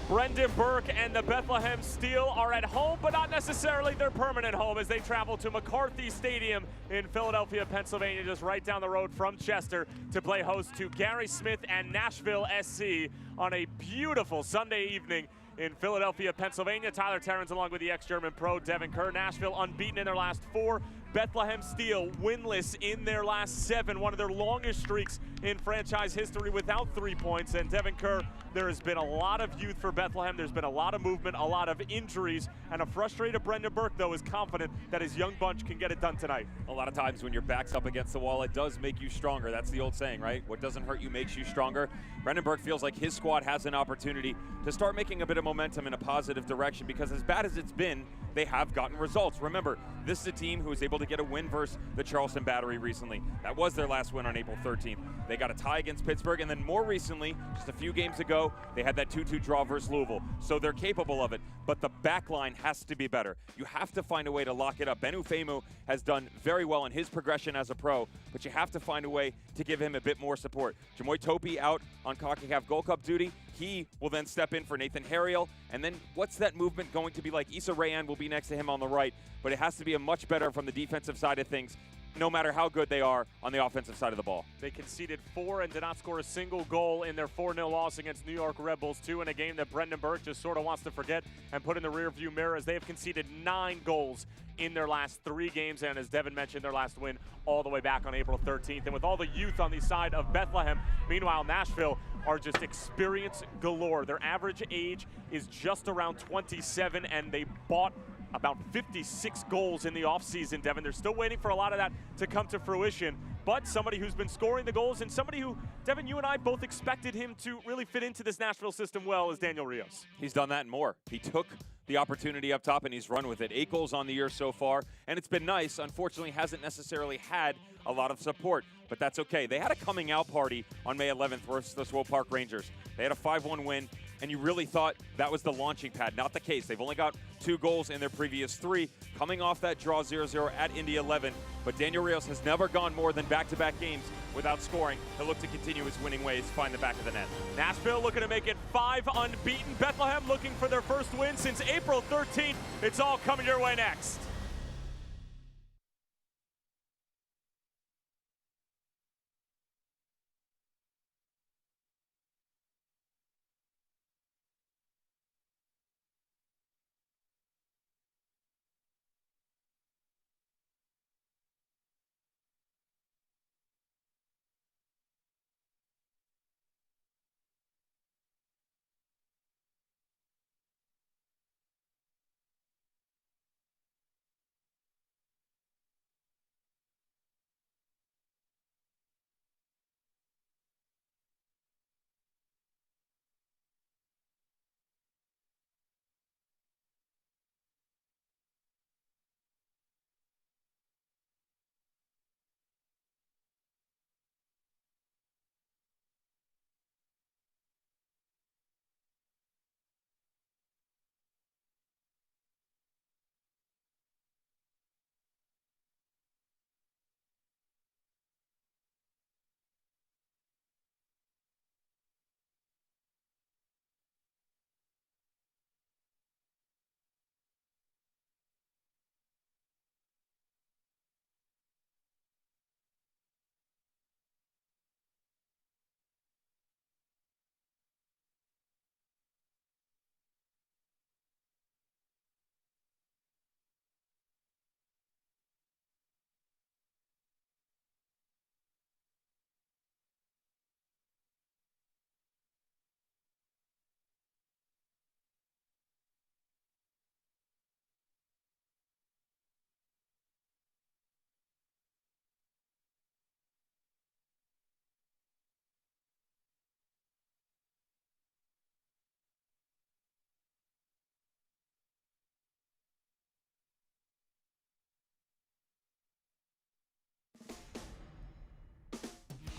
Brendan Burke and the Bethlehem Steel are at home, but not necessarily their permanent home, as they travel to McCarthy Stadium in Philadelphia, Pennsylvania, just right down the road from Chester, to play host to Gary Smith and Nashville SC on a beautiful Sunday evening in Philadelphia, Pennsylvania. Tyler Terrence along with the ex-German pro Devin Kerr. Nashville unbeaten in their last 4. Bethlehem Steel winless in their last 7, one of their longest streaks in franchise history without 3 points. And Devin Kerr, there has been a lot of youth for Bethlehem. There's been a lot of movement, a lot of injuries, and a frustrated Brendan Burke, though, is confident that his young bunch can get it done tonight. A lot of times when your back's up against the wall, it does make you stronger. That's the old saying, right? What doesn't hurt you makes you stronger. Brendan Burke feels like his squad has an opportunity to start making a bit of momentum in a positive direction, because as bad as it's been, they have gotten results. Remember, this is a team who was able to get a win versus the Charleston Battery recently. That was their last win on April 13th. They got a tie against Pittsburgh, and then more recently, just a few games ago, they had that 2-2 draw versus Louisville. So they're capable of it, but the back line has to be better. You have to find a way to lock it up. Ben Ufemu has done very well in his progression as a pro, but you have to find a way to give him a bit more support. Jamoy Topi out on CONCACAF Gold Cup duty. He will then step in for Nathan Harriel. And then what's that movement going to be like? Issa Rayan will be next to him on the right, but it has to be a much better from the defensive side of things, no matter how good they are on the offensive side of the ball. They conceded 4 and did not score a single goal in their 4-0 loss against New York Red Bulls 2, in a game that Brendan Burke just sort of wants to forget and put in the rearview mirror, as they have conceded 9 goals in their last 3 games, and as Devin mentioned, their last win all the way back on April 13th. And with all the youth on the side of Bethlehem, meanwhile, Nashville are just experience galore. Their average age is just around 27, and they bought about 56 goals in the offseason, Devin. They're still waiting for a lot of that to come to fruition, but somebody who's been scoring the goals, and somebody who, Devin, you and I both expected him to really fit into this Nashville system well, is Daniel Rios. He's done that and more. He took the opportunity up top and he's run with it. 8 goals on the year so far, and it's been nice. Unfortunately, hasn't necessarily had a lot of support, but that's okay. They had a coming out party on May 11th versus the Swope Park Rangers. They had a 5-1 win, and you really thought that was the launching pad. Not the case. They've only got 2 goals in their previous 3, coming off that draw 0-0 at Indy 11. But Daniel Rios has never gone more than back-to-back games without scoring. He'll look to continue his winning ways, find the back of the net. Nashville looking to make it 5 unbeaten. Bethlehem looking for their first win since April 13th. It's all coming your way next.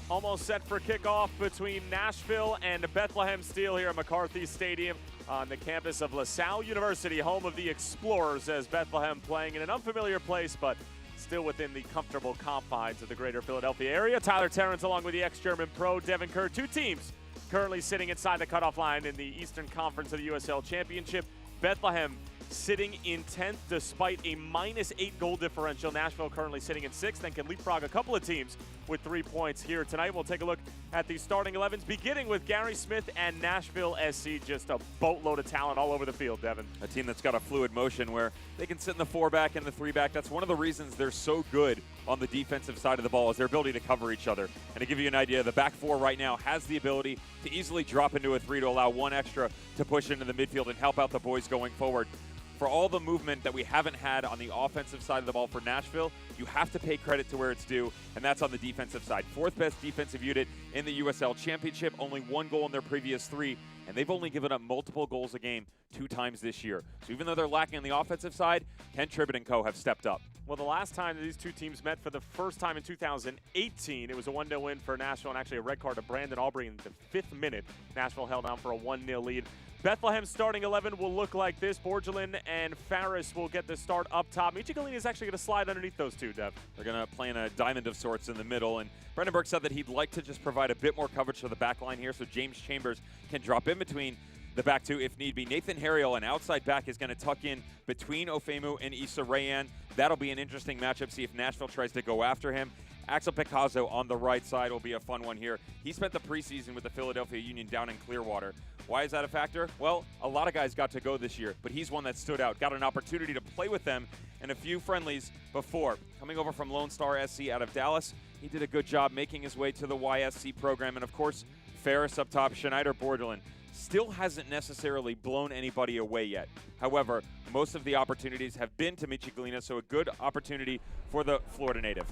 Almost set for kickoff between Nashville and Bethlehem Steel here at McCarthy Stadium on the campus of LaSalle University, home of the Explorers, as Bethlehem playing in an unfamiliar place, but still within the comfortable confines of the greater Philadelphia area. Tyler Terrence along with the ex-German pro Devin Kerr. 2 teams currently sitting inside the cutoff line in the Eastern Conference of the USL Championship. Bethlehem sitting in 10th despite a -8 goal differential. Nashville currently sitting in 6th and can leapfrog a couple of teams with 3 points here tonight. We'll take a look at the starting 11s, beginning with Gary Smith and Nashville SC. Just a boatload of talent all over the field, Devin. A team that's got a fluid motion where they can sit in the 4-back and the 3-back. That's one of the reasons they're so good on the defensive side of the ball, is their ability to cover each other. And to give you an idea, the back 4 right now has the ability to easily drop into a 3 to allow one extra to push into the midfield and help out the boys going forward. For all the movement that we haven't had on the offensive side of the ball for Nashville, you have to pay credit to where it's due, and that's on the defensive side. 4th best defensive unit in the USL Championship, only 1 goal in their previous 3, and they've only given up multiple goals a game 2 times this year. So even though they're lacking on the offensive side, Ken Tribbett and co have stepped up. Well, the last time that these two teams met for the first time in 2018, it was a 1-0 win for Nashville and actually a red card to Brandon Aubrey in the 5th minute. Nashville held on for a 1-0 lead. Bethleham's starting 11 will look like this. Borgelin and Farris will get the start up top. Michigolini is actually going to slide underneath those two, Dev. They're going to play in a diamond of sorts in the middle, and Brendan Burke said that he'd like to just provide a bit more coverage to the back line here so James Chambers can drop in between the back 2 if need be. Nathan Harriel, an outside back, is going to tuck in between Ofemu and Issa Rayan. That'll be an interesting matchup, see if Nashville tries to go after him. Axel Picasso on the right side will be a fun one here. He spent the preseason with the Philadelphia Union down in Clearwater. Why is that a factor? Well, a lot of guys got to go this year, but he's one that stood out, got an opportunity to play with them in a few friendlies before. Coming over from Lone Star SC out of Dallas, he did a good job making his way to the YSC program. And of course, Ferris up top, Schneider Bordelin. Still hasn't necessarily blown anybody away yet. However, most of the opportunities have been to Michigolina, so a good opportunity for the Florida native.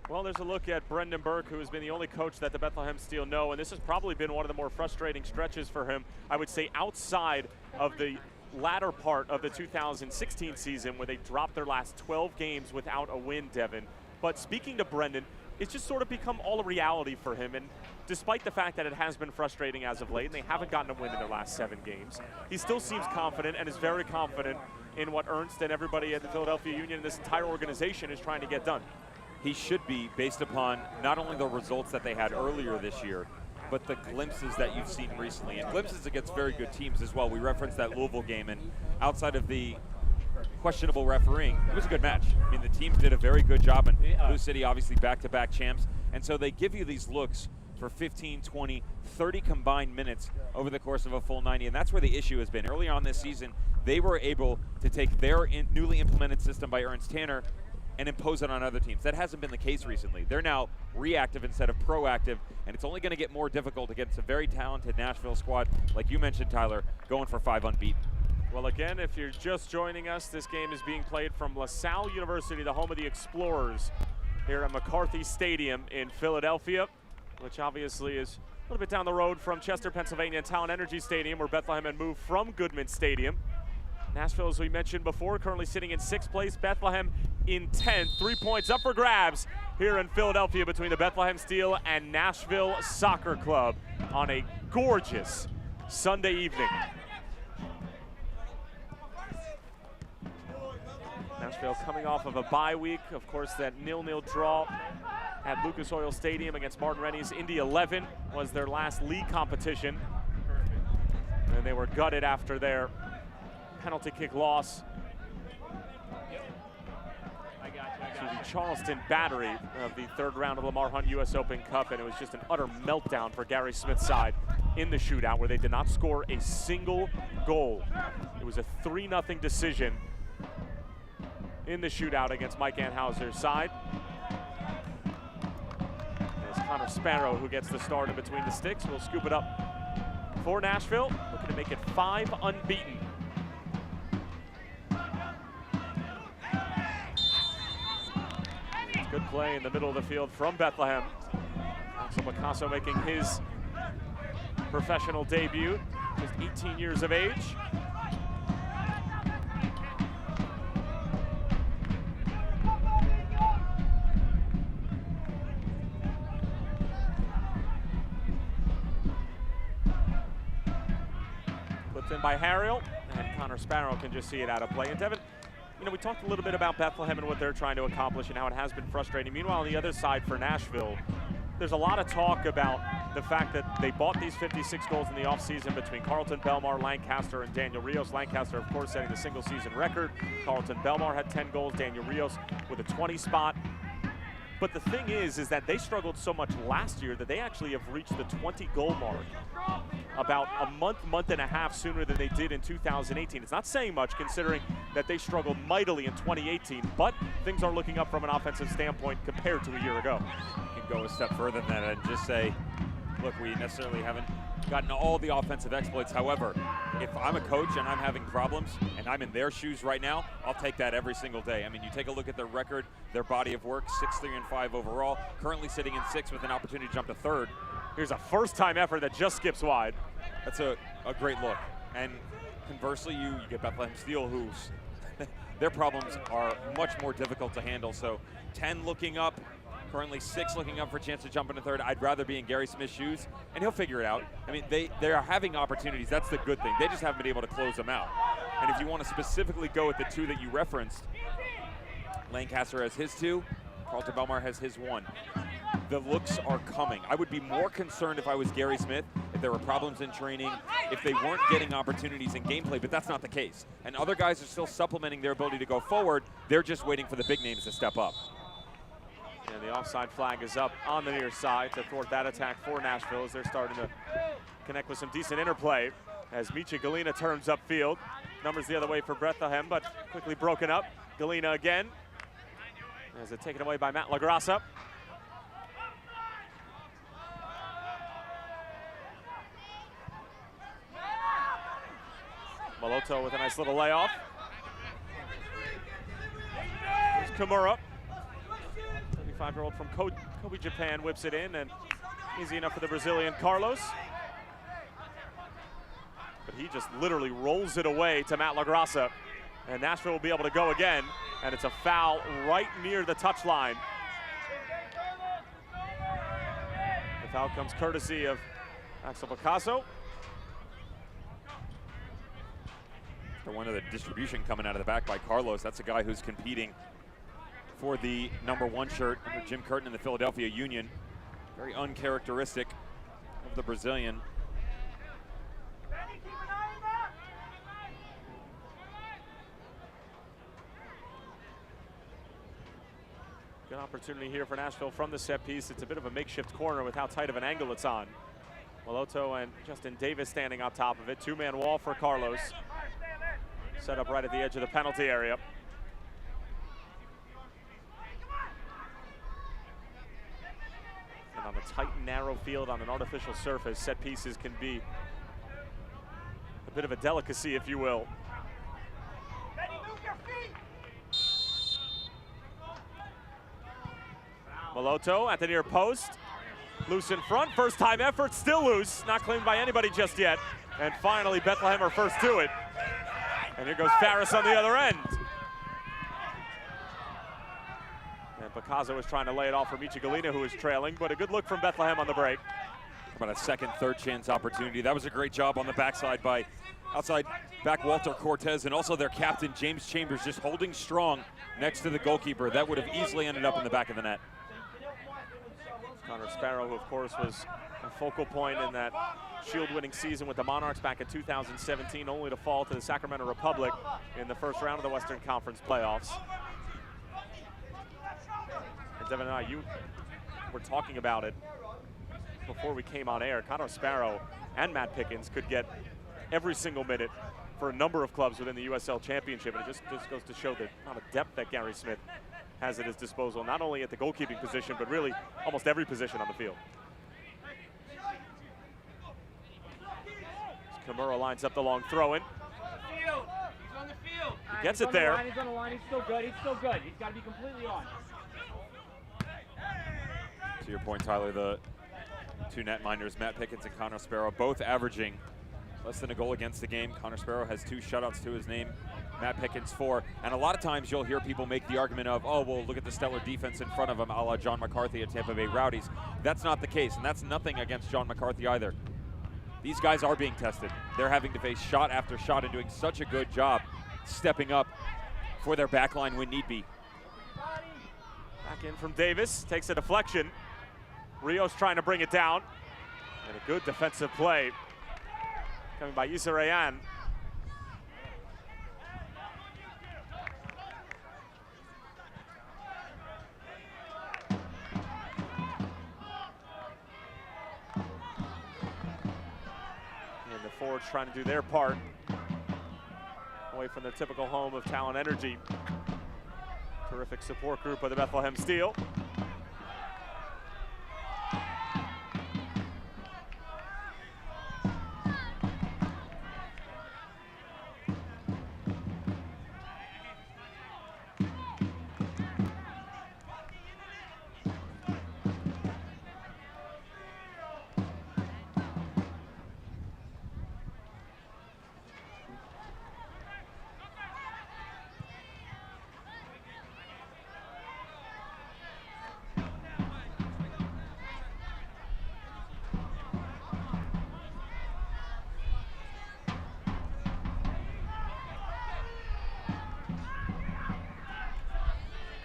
Well, there's a look at Brendan Burke, who has been the only coach that the Bethlehem Steel know, and this has probably been one of the more frustrating stretches for him, I would say, outside of the latter part of the 2016 season where they dropped their last 12 games without a win, Devin. But speaking to Brendan, it's just sort of become all a reality for him, and despite the fact that it has been frustrating as of late, and they haven't gotten a win in their last 7 games, he still seems confident and is very confident in what Ernst and everybody at the Philadelphia Union and this entire organization is trying to get done. He should be, based upon not only the results that they had earlier this year, but the glimpses that you've seen recently, and glimpses against very good teams as well. We referenced that Louisville game, and outside of the questionable refereeing, it was a good match. I mean, the teams did a very good job, and Blue City obviously back-to-back champs, and so they give you these looks for 15, 20, 30 combined minutes over the course of a full 90, and that's where the issue has been. Early on this season, they were able to take their newly implemented system by Ernst Tanner and impose it on other teams. That hasn't been the case recently. They're now reactive instead of proactive, and it's only going to get more difficult against a very talented Nashville squad, like you mentioned, Tyler, going for 5 unbeaten. Well, again, if you're just joining us, this game is being played from LaSalle University, the home of the Explorers, here at McCarthy Stadium in Philadelphia, which obviously is a little bit down the road from Chester, Pennsylvania, and Talon Energy Stadium, where Bethlehem had moved from Goodman Stadium. Nashville, as we mentioned before, currently sitting in 6th place. Bethlehem in 10th. 3 points up for grabs here in Philadelphia between the Bethlehem Steel and Nashville Soccer Club on a gorgeous Sunday evening. Nashville coming off of a bye week. Of course, that 0-0 draw at Lucas Oil Stadium against Martin Rennie's Indy 11 was their last league competition. And they were gutted after their penalty kick loss to the Charleston Battery of the 3rd round of Lamar Hunt U.S. Open Cup, and it was just an utter meltdown for Gary Smith's side in the shootout, where they did not score a single goal. It was a 3-0 decision in the shootout against Mike Anhauser's side. It's Connor Sparrow who gets the start in between the sticks. We'll scoop it up for Nashville, looking to make it 5 unbeaten. Good play in the middle of the field from Bethlehem. Axel Picasso making his professional debut, just 18 years of age. Flipped in by Harriel, and Connor Sparrow can just see it out of play. And Devin, you know, we talked a little bit about Bethlehem and what they're trying to accomplish and how it has been frustrating. Meanwhile, on the other side for Nashville, there's a lot of talk about the fact that they bought these 56 goals in the offseason between Carlton, Belmar, Lancaster, and Daniel Rios. Lancaster, of course, setting the single-season record. Carlton, Belmar had 10 goals. Daniel Rios with a 20 spot. But the thing is that they struggled so much last year that they actually have reached the 20-goal mark about a month and a half sooner than they did in 2018. It's not saying much considering that they struggled mightily in 2018, but things are looking up from an offensive standpoint compared to a year ago. You can go a step further than that and just say, look, we necessarily haven't gotten all the offensive exploits. However, if I'm a coach and I'm having problems and I'm in their shoes right now, I'll take that every single day. I mean, you take a look at their record, their body of work, 6-3-5 overall, currently sitting in 6th with an opportunity to jump to 3rd. Here's a first-time effort that just skips wide. That's a great look. And conversely, you get Bethlehem Steel, whose their problems are much more difficult to handle. So 10 looking up, currently 6 looking up for a chance to jump into 3rd. I'd rather be in Gary Smith's shoes, and he'll figure it out. I mean, they are having opportunities. That's the good thing. They just haven't been able to close them out. And if you want to specifically go with the 2 that you referenced, Lancaster has his 2, Carlton Belmar has his 1. The looks are coming. I would be more concerned if I was Gary Smith, if there were problems in training, if they weren't getting opportunities in gameplay, but that's not the case. And other guys are still supplementing their ability to go forward. They're just waiting for the big names to step up. And the offside flag is up on the near side to thwart that attack for Nashville as they're starting to connect with some decent interplay as Michi Galina turns upfield. Numbers the other way for Bethlehem, but quickly broken up. Galina again as it's taken away by Matt LaGrassa. Maloto with a nice little layoff. Here's Kimura. 35-year-old from Kobe, Japan, whips it in, and easy enough for the Brazilian Carlos. But he just literally rolls it away to Matt LaGrassa, and Nashville will be able to go again, and it's a foul right near the touchline. The foul comes courtesy of Axel Picasso. One of the distribution coming out of the back by Carlos. That's a guy who's competing for the #1 shirt under Jim Curtin in the Philadelphia Union. Very uncharacteristic of the Brazilian. Good opportunity here for Nashville from the set piece. It's a bit of a makeshift corner with how tight of an angle it's on. Maloto and Justin Davis standing on top of it. 2-man wall for Carlos. Set up right at the edge of the penalty area. And on a tight and narrow field on an artificial surface, set pieces can be a bit of a delicacy, if you will. Maloto at the near post. Loose in front, first time effort, still loose. Not claimed by anybody just yet. And finally, Bethlehem are first to it. And here goes Farris on the other end. And Picasso was trying to lay it off for Michi Galina, who was trailing, but a good look from Bethlehem on the break. About a second, third chance opportunity. That was a great job on the backside by outside back Walter Cortez, and also their captain, James Chambers, just holding strong next to the goalkeeper. That would have easily ended up in the back of the net. Connor Sparrow, who of course was a focal point in that Shield-winning season with the Monarchs back in 2017, only to fall to the Sacramento Republic in the first round of the Western Conference playoffs. And Devin and I, you were talking about it before we came on air. Connor Sparrow and Matt Pickens could get every single minute for a number of clubs within the USL Championship, and it just goes to show the amount of depth that Gary Smith has at his disposal, not only at the goalkeeping position, but really almost every position on the field. Kimura lines up the long throw-in. He's on the field. He gets it there. He's on the line. He's still good. He's still good. He's got to be completely on. To your point, Tyler, the two netminders, Matt Pickens and Connor Sparrow, both averaging less than a goal against the game. Connor Sparrow has 2 shutouts to his name. Matt Pickens 4. And a lot of times you'll hear people make the argument of, oh, well, look at the stellar defense in front of him, a la John McCarthy at Tampa Bay Rowdies. That's not the case, and that's nothing against John McCarthy either. These guys are being tested. They're having to face shot after shot and doing such a good job stepping up for their back line when need be. Back in from Davis, takes a deflection. Rios trying to bring it down. And a good defensive play coming by Issa Rayan. And the forwards trying to do their part away from the typical home of Talent Energy. Terrific support group of the Bethlehem Steel.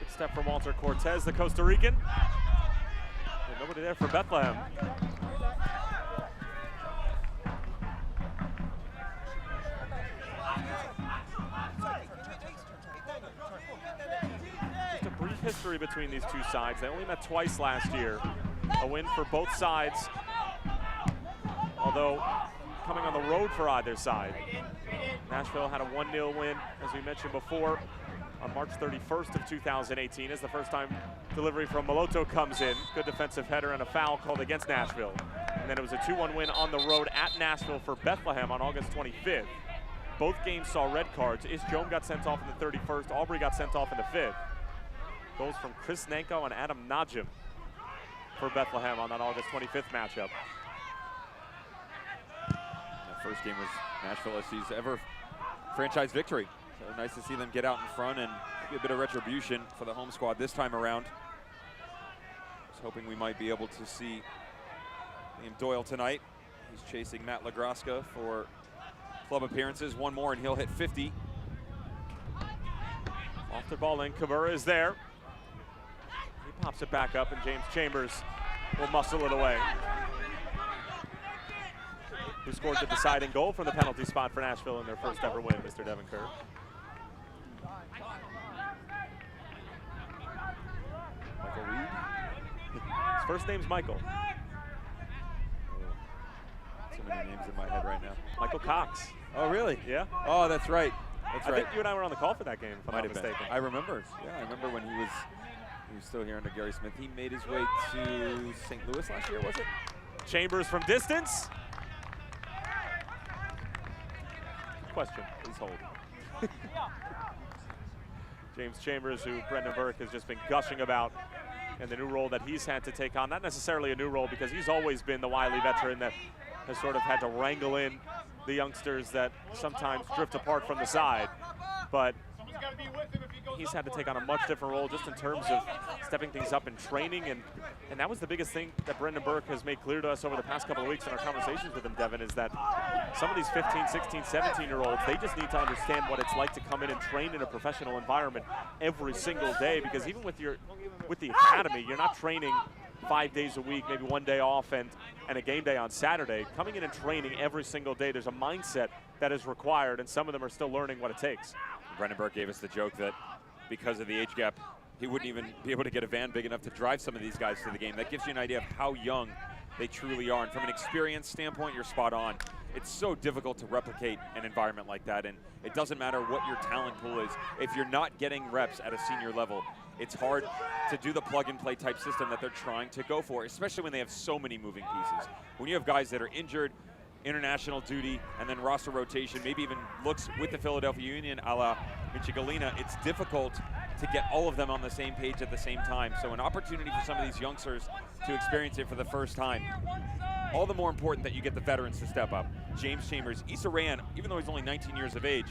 Step from Walter Cortez, the Costa Rican. And nobody there for Bethlehem. Just a brief history between these two sides. They only met twice last year. A win for both sides, although coming on the road for either side. Nashville had a 1-0 win, as we mentioned before, on March 31st of 2018, as the first time delivery from Maloto comes in. Good defensive header and a foul called against Nashville. And then it was a 2-1 win on the road at Nashville for Bethlehem on August 25th. Both games saw red cards. Isjome got sent off in the 31st. Aubrey got sent off in the 5th. Goals from Chris Nanko and Adam Najim for Bethlehem on that August 25th matchup. The first game was Nashville SC's ever franchise victory. So nice to see them get out in front and maybe a bit of retribution for the home squad this time around. I was hoping we might be able to see Liam Doyle tonight. He's chasing Matt Lagraska for club appearances. One more and he'll hit 50. Off the ball in, Kabura is there. He pops it back up and James Chambers will muscle it away. Who scored the deciding goal from the penalty spot for Nashville in their first ever win, Mr. Devin Kerr. Michael Reed. His first name's Michael. So many names in my head right now. Michael Cox. Oh, really? Yeah. Oh, that's right. That's I right. think you and I were on the call for that game, if I'm not mistaken. I remember. Yeah, I remember when he was still here under Gary Smith. He made his way to St. Louis last year, was it? Chambers from distance. Good question. Please hold. James Chambers, who Brendan Burke has just been gushing about, and the new role that he's had to take on. Not necessarily a new role, because he's always been the wily veteran that has sort of had to wrangle in the youngsters that sometimes drift apart from the side. But he's had to take on a much different role just in terms of stepping things up in training, and that was the biggest thing that Brendan Burke has made clear to us over the past couple of weeks in our conversations with him, Devin, is that some of these 15, 16, 17-year-olds, they just need to understand what it's like to come in and train in a professional environment every single day, because even with the academy, you're not training 5 days a week, maybe 1 day off and a game day on Saturday. Coming in and training every single day, there's a mindset that is required, and some of them are still learning what it takes. Brendan Burke gave us the joke that because of the age gap, he wouldn't even be able to get a van big enough to drive some of these guys to the game. That gives you an idea of how young they truly are. And from an experience standpoint, you're spot on. It's so difficult to replicate an environment like that, and it doesn't matter what your talent pool is. If you're not getting reps at a senior level, it's hard to do the plug-and-play type system that they're trying to go for, especially when they have so many moving pieces. When you have guys that are injured, international duty, and then roster rotation, maybe even looks with the Philadelphia Union a la Michigalina, it's difficult to get all of them on the same page at the same time. So an opportunity for some of these youngsters to experience it for the first time. All the more important that you get the veterans to step up. James Chambers, Issa Rayan, even though he's only 19 years of age,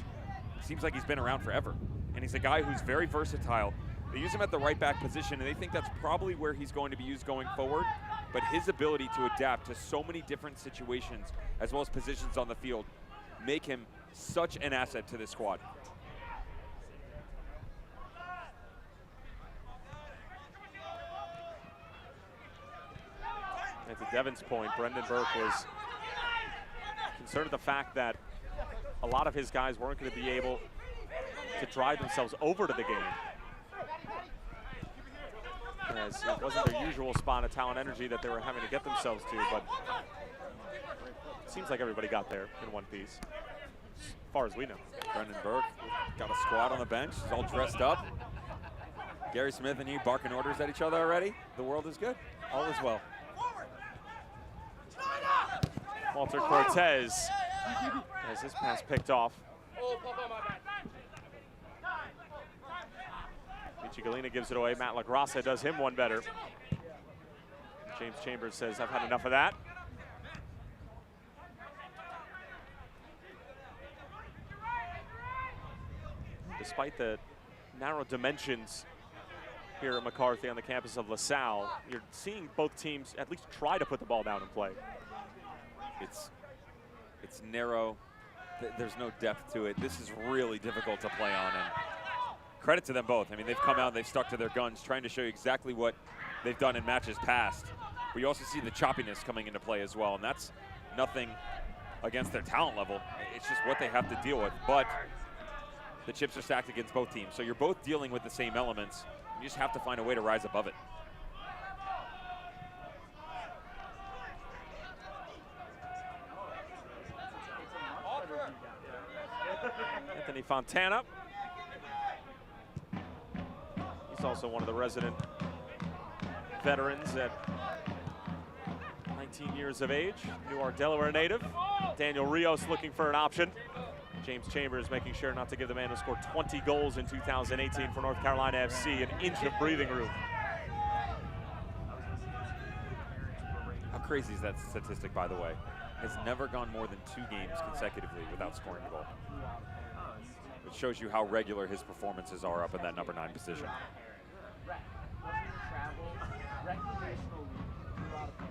seems like he's been around forever. And he's a guy who's very versatile. They use him at the right back position, and they think that's probably where he's going to be used going forward. But his ability to adapt to so many different situations, as well as positions on the field, make him such an asset to this squad. And to Devin's point, Brendan Burke was concerned with the fact that a lot of his guys weren't going to be able to drive themselves over to the game, as it wasn't their usual spot of Talent Energy that they were having to get themselves to, but it seems like everybody got there in one piece, as far as we know. Brendan Burke got a squad on the bench. He's all dressed up. Gary Smith and he barking orders at each other already. The world is good. All is well. Walter Cortez has his pass picked off. Michi gives it away. Matt LaGrassa does him one better. James Chambers says, I've had enough of that. Despite the narrow dimensions here at McCarthy on the campus of LaSalle, you're seeing both teams at least try to put the ball down and play. It's narrow. There's no depth to it. This is really difficult to play on, and credit to them both. I mean, they've come out and they've stuck to their guns, trying to show you exactly what they've done in matches past. But you also see the choppiness coming into play as well, and that's nothing against their talent level. It's just what they have to deal with. But the chips are stacked against both teams, so you're both dealing with the same elements. You just have to find a way to rise above it. Anthony Fontana. He's also one of the resident veterans at 19 years of age. Newark, Delaware native. Daniel Rios looking for an option. James Chambers making sure not to give the man who scored 20 goals in 2018 for North Carolina FC an inch of breathing room. How crazy is that statistic, by the way? Has never gone more than 2 games consecutively without scoring a goal. It shows you how regular his performances are up in that number 9 position.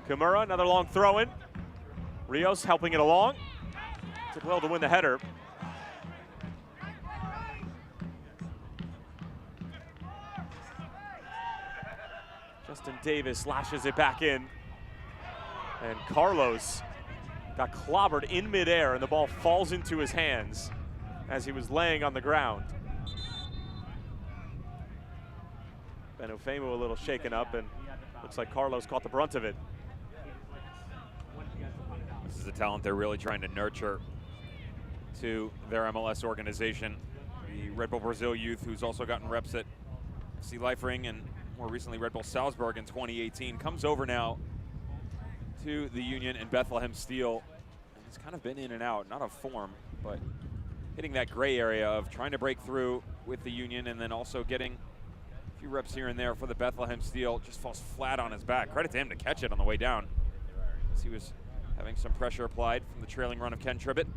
Kimura, another long throw in. Rios helping it along. Did well to win the header. Justin Davis lashes it back in. And Carlos got clobbered in midair, and the ball falls into his hands as he was laying on the ground. Benofemu a little shaken up, and looks like Carlos caught the brunt of it. This is a talent they're really trying to nurture to their MLS organization. The Red Bull Brazil youth, who's also gotten reps at FC Liefering and more recently Red Bull Salzburg in 2018, comes over now to the Union and Bethlehem Steel. And he's kind of been in and out, not of form, but hitting that gray area of trying to break through with the Union and then also getting a few reps here and there for the Bethlehem Steel. Just falls flat on his back. Credit to him to catch it on the way down, as he was having some pressure applied from the trailing run of Ken Tribbett. It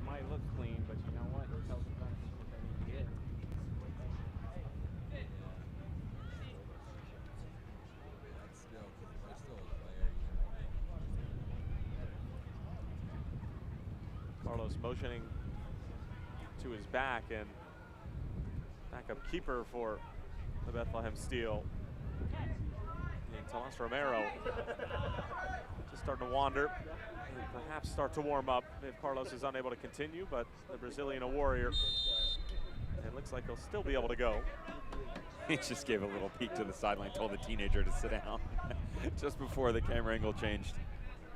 might look clean, but you know what? It tells us what they need to get. Carlos motioning to his back, and backup keeper for the Bethlehem Steel. And Tomas Romero just starting to wander, and perhaps start to warm up if Carlos is unable to continue, but the Brazilian a warrior. It looks like he'll still be able to go. He just gave a little peek to the sideline, told the teenager to sit down just before the camera angle changed.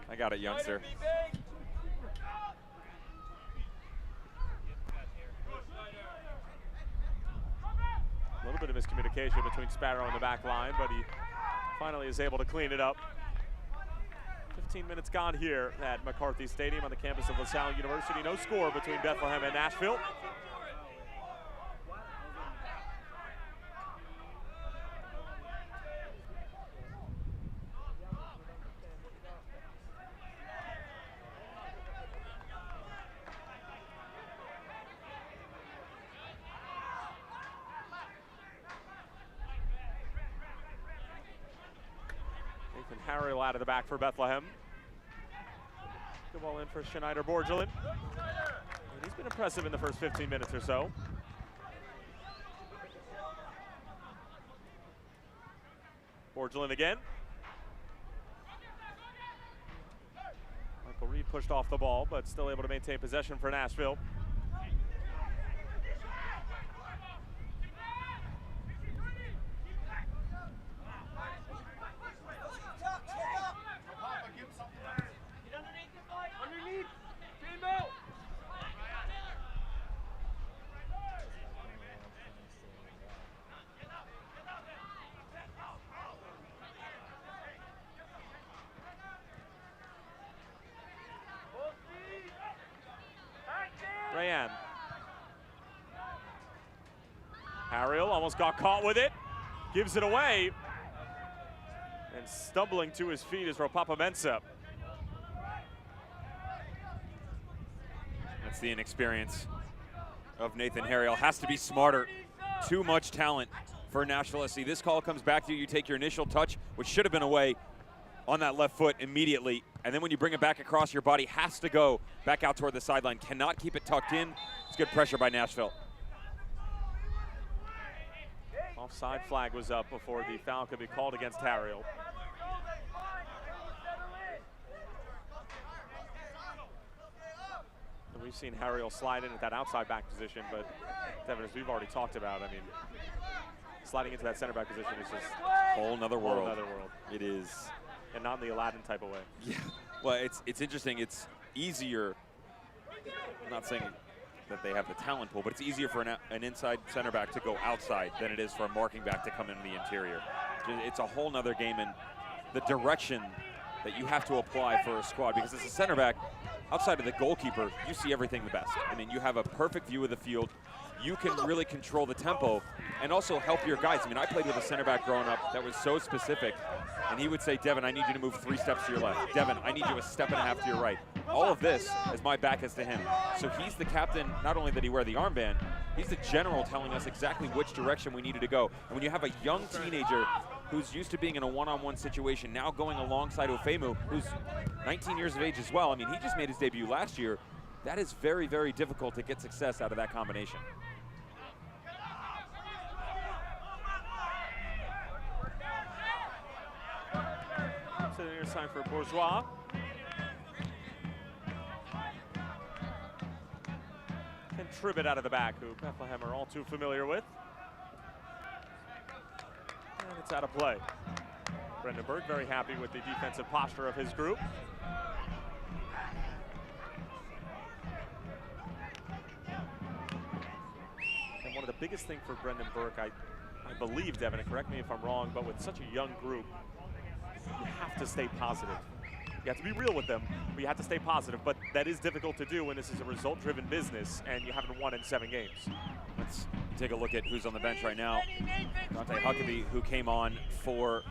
I got it, youngster. A little bit of miscommunication between Sparrow and the back line, but he finally is able to clean it up. 15 minutes gone here at McCarthy Stadium on the campus of LaSalle University. No score between Bethlehem and Nashville. Harrell out of the back for Bethlehem. Good ball in for Schneider Borgelin. And he's been impressive in the first 15 minutes or so. Borgelin again. Michael Reed pushed off the ball, but still able to maintain possession for Nashville. Rayan. Harriel almost got caught with it. Gives it away. And stumbling to his feet is Ropapa-Mensah. That's the inexperience of Nathan Harriel. Has to be smarter. Too much talent for Nashville SC. This call comes back to you. You take your initial touch, which should have been away, on that left foot immediately. And then when you bring it back across your body, has to go back out toward the sideline. Cannot keep it tucked in. It's good pressure by Nashville. Offside flag was up before the foul could be called against Harriel. And we've seen Harriel slide in at that outside back position, but Devin, as we've already talked about, I mean, sliding into that center back position is just Whole nother world. It is. And not in the Aladdin type of way. Yeah. Well, it's interesting. It's easier. I'm not saying that they have the talent pool, but it's easier for an inside center back to go outside than it is for a marking back to come in the interior. It's a whole nother game, and the direction that you have to apply for a squad, because as a center back, outside of the goalkeeper, you see everything the best. I mean, you have a perfect view of the field. You can really control the tempo and also help your guys. I mean, I played with a center back growing up that was so specific, and he would say, Devin, I need you to move 3 steps to your left. Devin, I need you a step and a half to your right. All of this as my back is to him. So he's the captain. Not only did he wear the armband, he's the general telling us exactly which direction we needed to go. And when you have a young teenager who's used to being in a one-on-one situation, now going alongside Ofemu, who's 19 years of age as well. I mean, he just made his debut last year. That is very, very difficult to get success out of that combination. So here's time for Bourgeois. And Tribbett out of the back, who Bethlehem are all too familiar with. And it's out of play. Brendan Burke very happy with the defensive posture of his group. And one of the biggest things for Brendan Burke, I believe, Devin, and correct me if I'm wrong, but with such a young group, you have to stay positive. You have to be real with them, but you have to stay positive. But that is difficult to do when this is a result-driven business and you haven't won in 7 games. Let's take a look at who's on the bench right now. Dante Huckabee, who came on for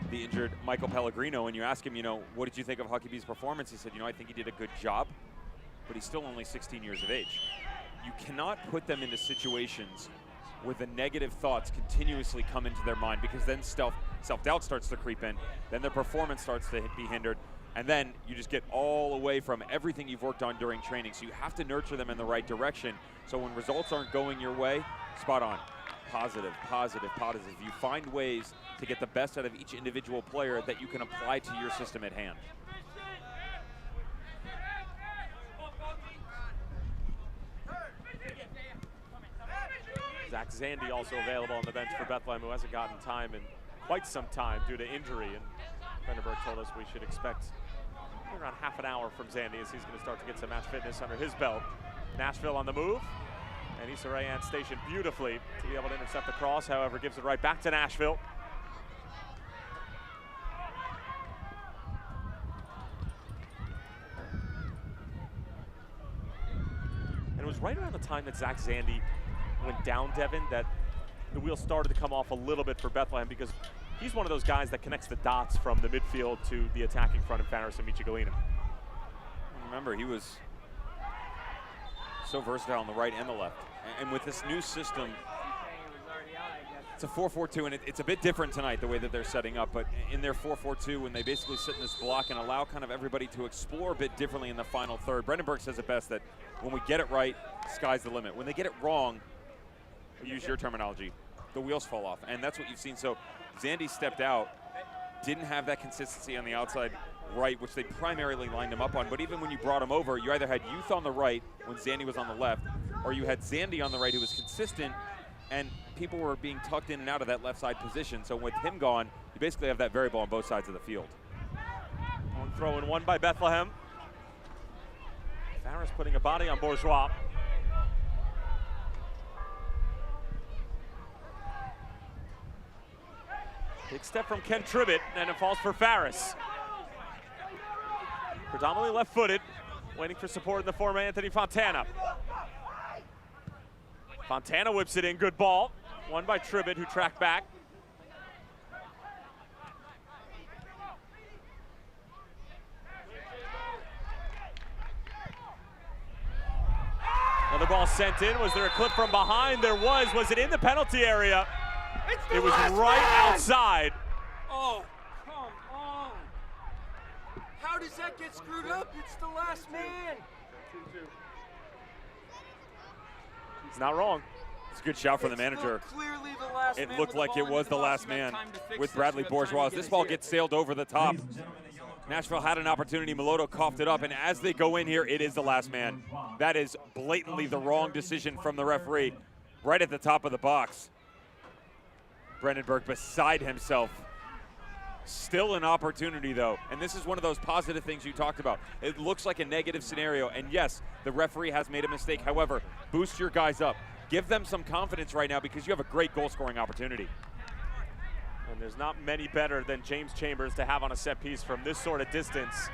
the injured Michael Pellegrino, and you ask him, you know, what did you think of Huckabee's performance? He said, you know, I think he did a good job, but he's still only 16 years of age. You cannot put them into situations where the negative thoughts continuously come into their mind, because then self-doubt starts to creep in, then their performance starts to be hindered, and then you just get all away from everything you've worked on during training. So you have to nurture them in the right direction. So when results aren't going your way, spot on. Positive, positive, positive. You find ways to get the best out of each individual player that you can apply to your system at hand. Zach Zandy also available on the bench for Bethlehem, who hasn't gotten time in quite some time due to injury. And Vandenberg told us we should expect around half an hour from Zandy as he's going to start to get some match fitness under his belt. Nashville on the move, and Issa Rayan stationed beautifully to be able to intercept the cross, however, gives it right back to Nashville. And it was right around the time that Zach Zandy went down, Devin, that the wheels started to come off a little bit for Bethlehem, because he's one of those guys that connects the dots from the midfield to the attacking front in Faris and Michigalina. Remember, he was so versatile on the right and the left. And with this new system, it's a 4-4-2, and it's a bit different tonight, the way that they're setting up. But in their 4-4-2, when they basically sit in this block and allow kind of everybody to explore a bit differently in the final third, Brendan Burke says it best, that when we get it right, sky's the limit. When they get it wrong, use your terminology, the wheels fall off. And that's what you've seen. So Zandy stepped out, didn't have that consistency on the outside right, which they primarily lined him up on. But even when you brought him over, you either had Youth on the right when Zandy was on the left, or you had Zandy on the right who was consistent, and people were being tucked in and out of that left side position. So with him gone, you basically have that variable on both sides of the field. One throw and one by Bethlehem. Farris putting a body on Bourgeois. Big step from Ken Tribbett, and it falls for Farris. Predominantly left-footed, waiting for support in the form of Anthony Fontana. Fontana whips it in, good ball. One by Tribbett, who tracked back. Another ball sent in. Was there a clip from behind? There was. Was it in the penalty area? It was right outside. Oh, come on. How does that get screwed up? It's the last man. He's not wrong. It's a good shout from the manager. Clearly the last It man looked with like the it ball was in the box. last You got man time to fix with this. Bradley You got time to Bourgeois. get This it ball here. gets sailed over the top. Nashville had an opportunity. Meloto coughed it up, and as they go in here, it is the last man. That is blatantly the wrong decision from the referee right at the top of the box. Brandenburg beside himself. Still an opportunity, though, and this is one of those positive things you talked about. It looks like a negative scenario, and yes, the referee has made a mistake. However, boost your guys up. Give them some confidence right now because you have a great goal-scoring opportunity. And there's not many better than James Chambers to have on a set piece from this sort of distance.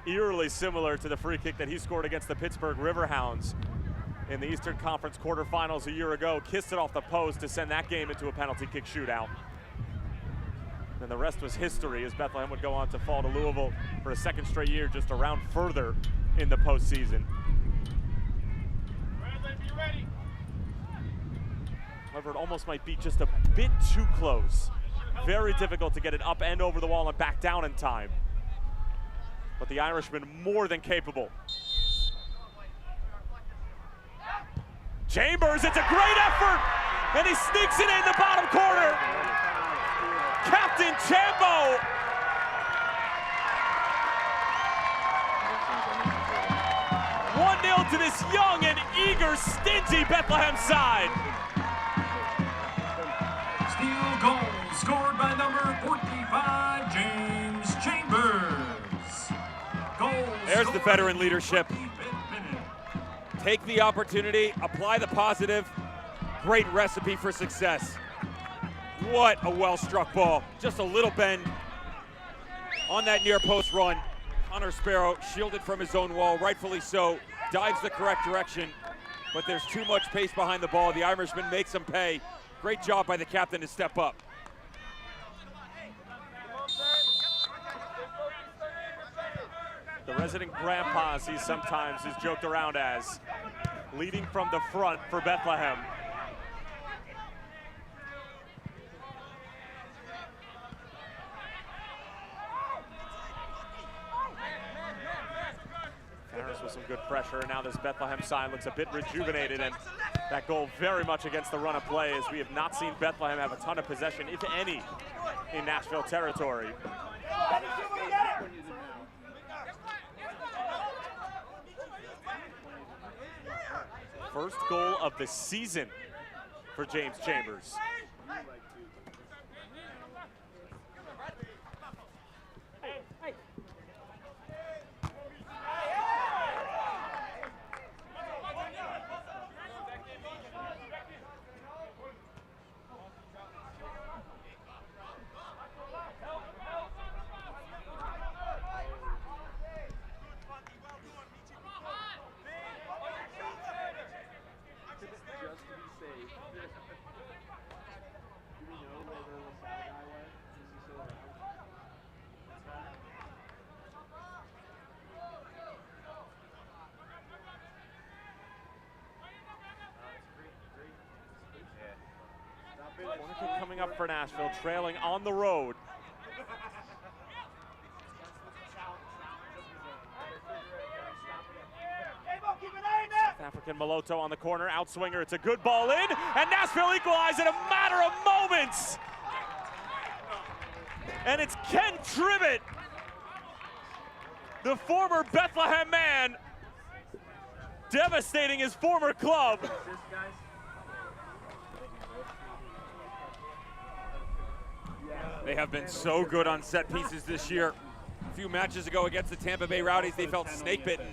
Eerily similar to the free kick that he scored against the Pittsburgh Riverhounds in the Eastern Conference quarterfinals a year ago. Kissed it off the post to send that game into a penalty kick shootout. And the rest was history as Bethlehem would go on to fall to Louisville for a second straight year, just a round further in the postseason. However, it almost might be just a bit too close. Very difficult to get it up and over the wall and back down in time. But the Irishman more than capable. Chambers, it's a great effort! And he sneaks it in the bottom corner. Captain Chambo. 1-0 to this young and eager, stingy Bethlehem side. Steal goal scored by number 45, James Chambers. Goal There's the veteran leadership. Take the opportunity, apply the positive. Great recipe for success. What a well-struck ball. Just a little bend on that near post run. Connor Sparrow shielded from his own wall, rightfully so. Dives the correct direction, but there's too much pace behind the ball. The Irishman makes him pay. Great job by the captain to step up. The resident grandpa, as he sometimes is joked around as, leading from the front for Bethlehem. Farris with some good pressure, and now this Bethlehem side looks a bit rejuvenated, and that goal very much against the run of play, as we have not seen Bethlehem have a ton of possession, if any, in Nashville territory. First goal of the season for James Chambers. Corner kick coming up for Nashville, trailing on the road. South African Meloto on the corner, outswinger, it's a good ball in, and Nashville equalize in a matter of moments. And it's Ken Tribbett, the former Bethlehem man, devastating his former club. They have been so good on set pieces this year. A few matches ago against the Tampa Bay Rowdies, they felt snake-bitten.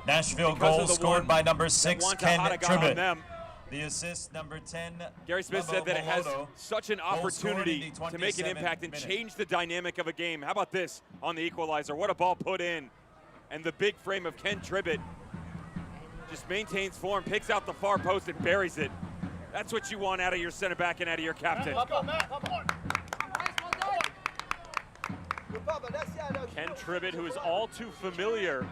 Nashville goal scored by number 6, Ken Tribbett. The assist, number 10. Gary Smith said that it has such an opportunity to make an impact and change the dynamic of a game. How about this on the equalizer? What a ball put in. And the big frame of Ken Tribbett just maintains form, picks out the far post and buries it. That's what you want out of your center back and out of your captain. Ken Tribbett, who is all too familiar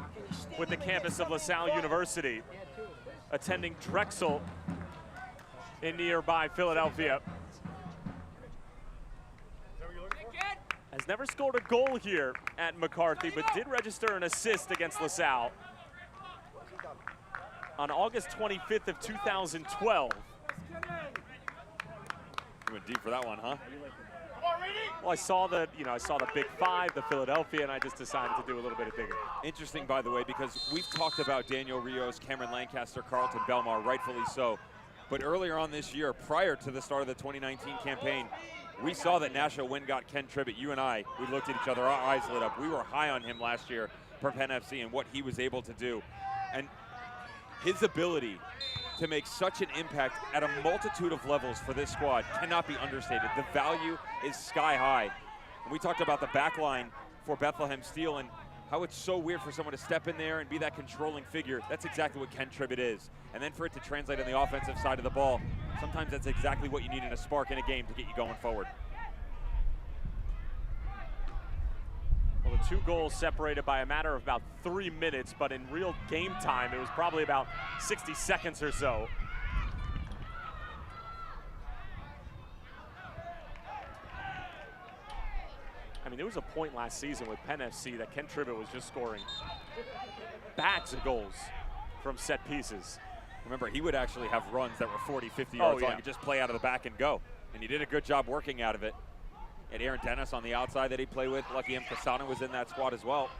with the campus of LaSalle University, attending Drexel in nearby Philadelphia. Has never scored a goal here at McCarthy, but did register an assist against LaSalle on August 25th of 2012. You went deep for that one, huh? Well, I saw the Big Five, the Philadelphia, and I just decided to do a little bit of digging. Interesting, by the way, because we've talked about Daniel Rios, Cameron Lancaster, Carlton Belmar, rightfully so. But earlier on this year, prior to the start of the 2019 campaign, we saw that Nashville went and got Ken Tribbett. You and I, we looked at each other, our eyes lit up. We were high on him last year for Penn FC and what he was able to do. And his ability to make such an impact at a multitude of levels for this squad cannot be understated. The value is sky high. And we talked about the back line for Bethlehem Steel and how it's so weird for someone to step in there and be that controlling figure. That's exactly what Ken Tribbett is. And then for it to translate on the offensive side of the ball, sometimes that's exactly what you need in a spark in a game to get you going forward. Well, the two goals separated by a matter of about 3 minutes, but in real game time, it was probably about 60 seconds or so. I mean, there was a point last season with Penn FC that Ken Tribbett was just scoring bags of goals from set pieces. Remember, he would actually have runs that were 40, 50 yards long. He'd just play out of the back and go. And he did a good job working out of it. He had Aaron Dennis on the outside that he played with. Lucky M. Casano was in that squad as well.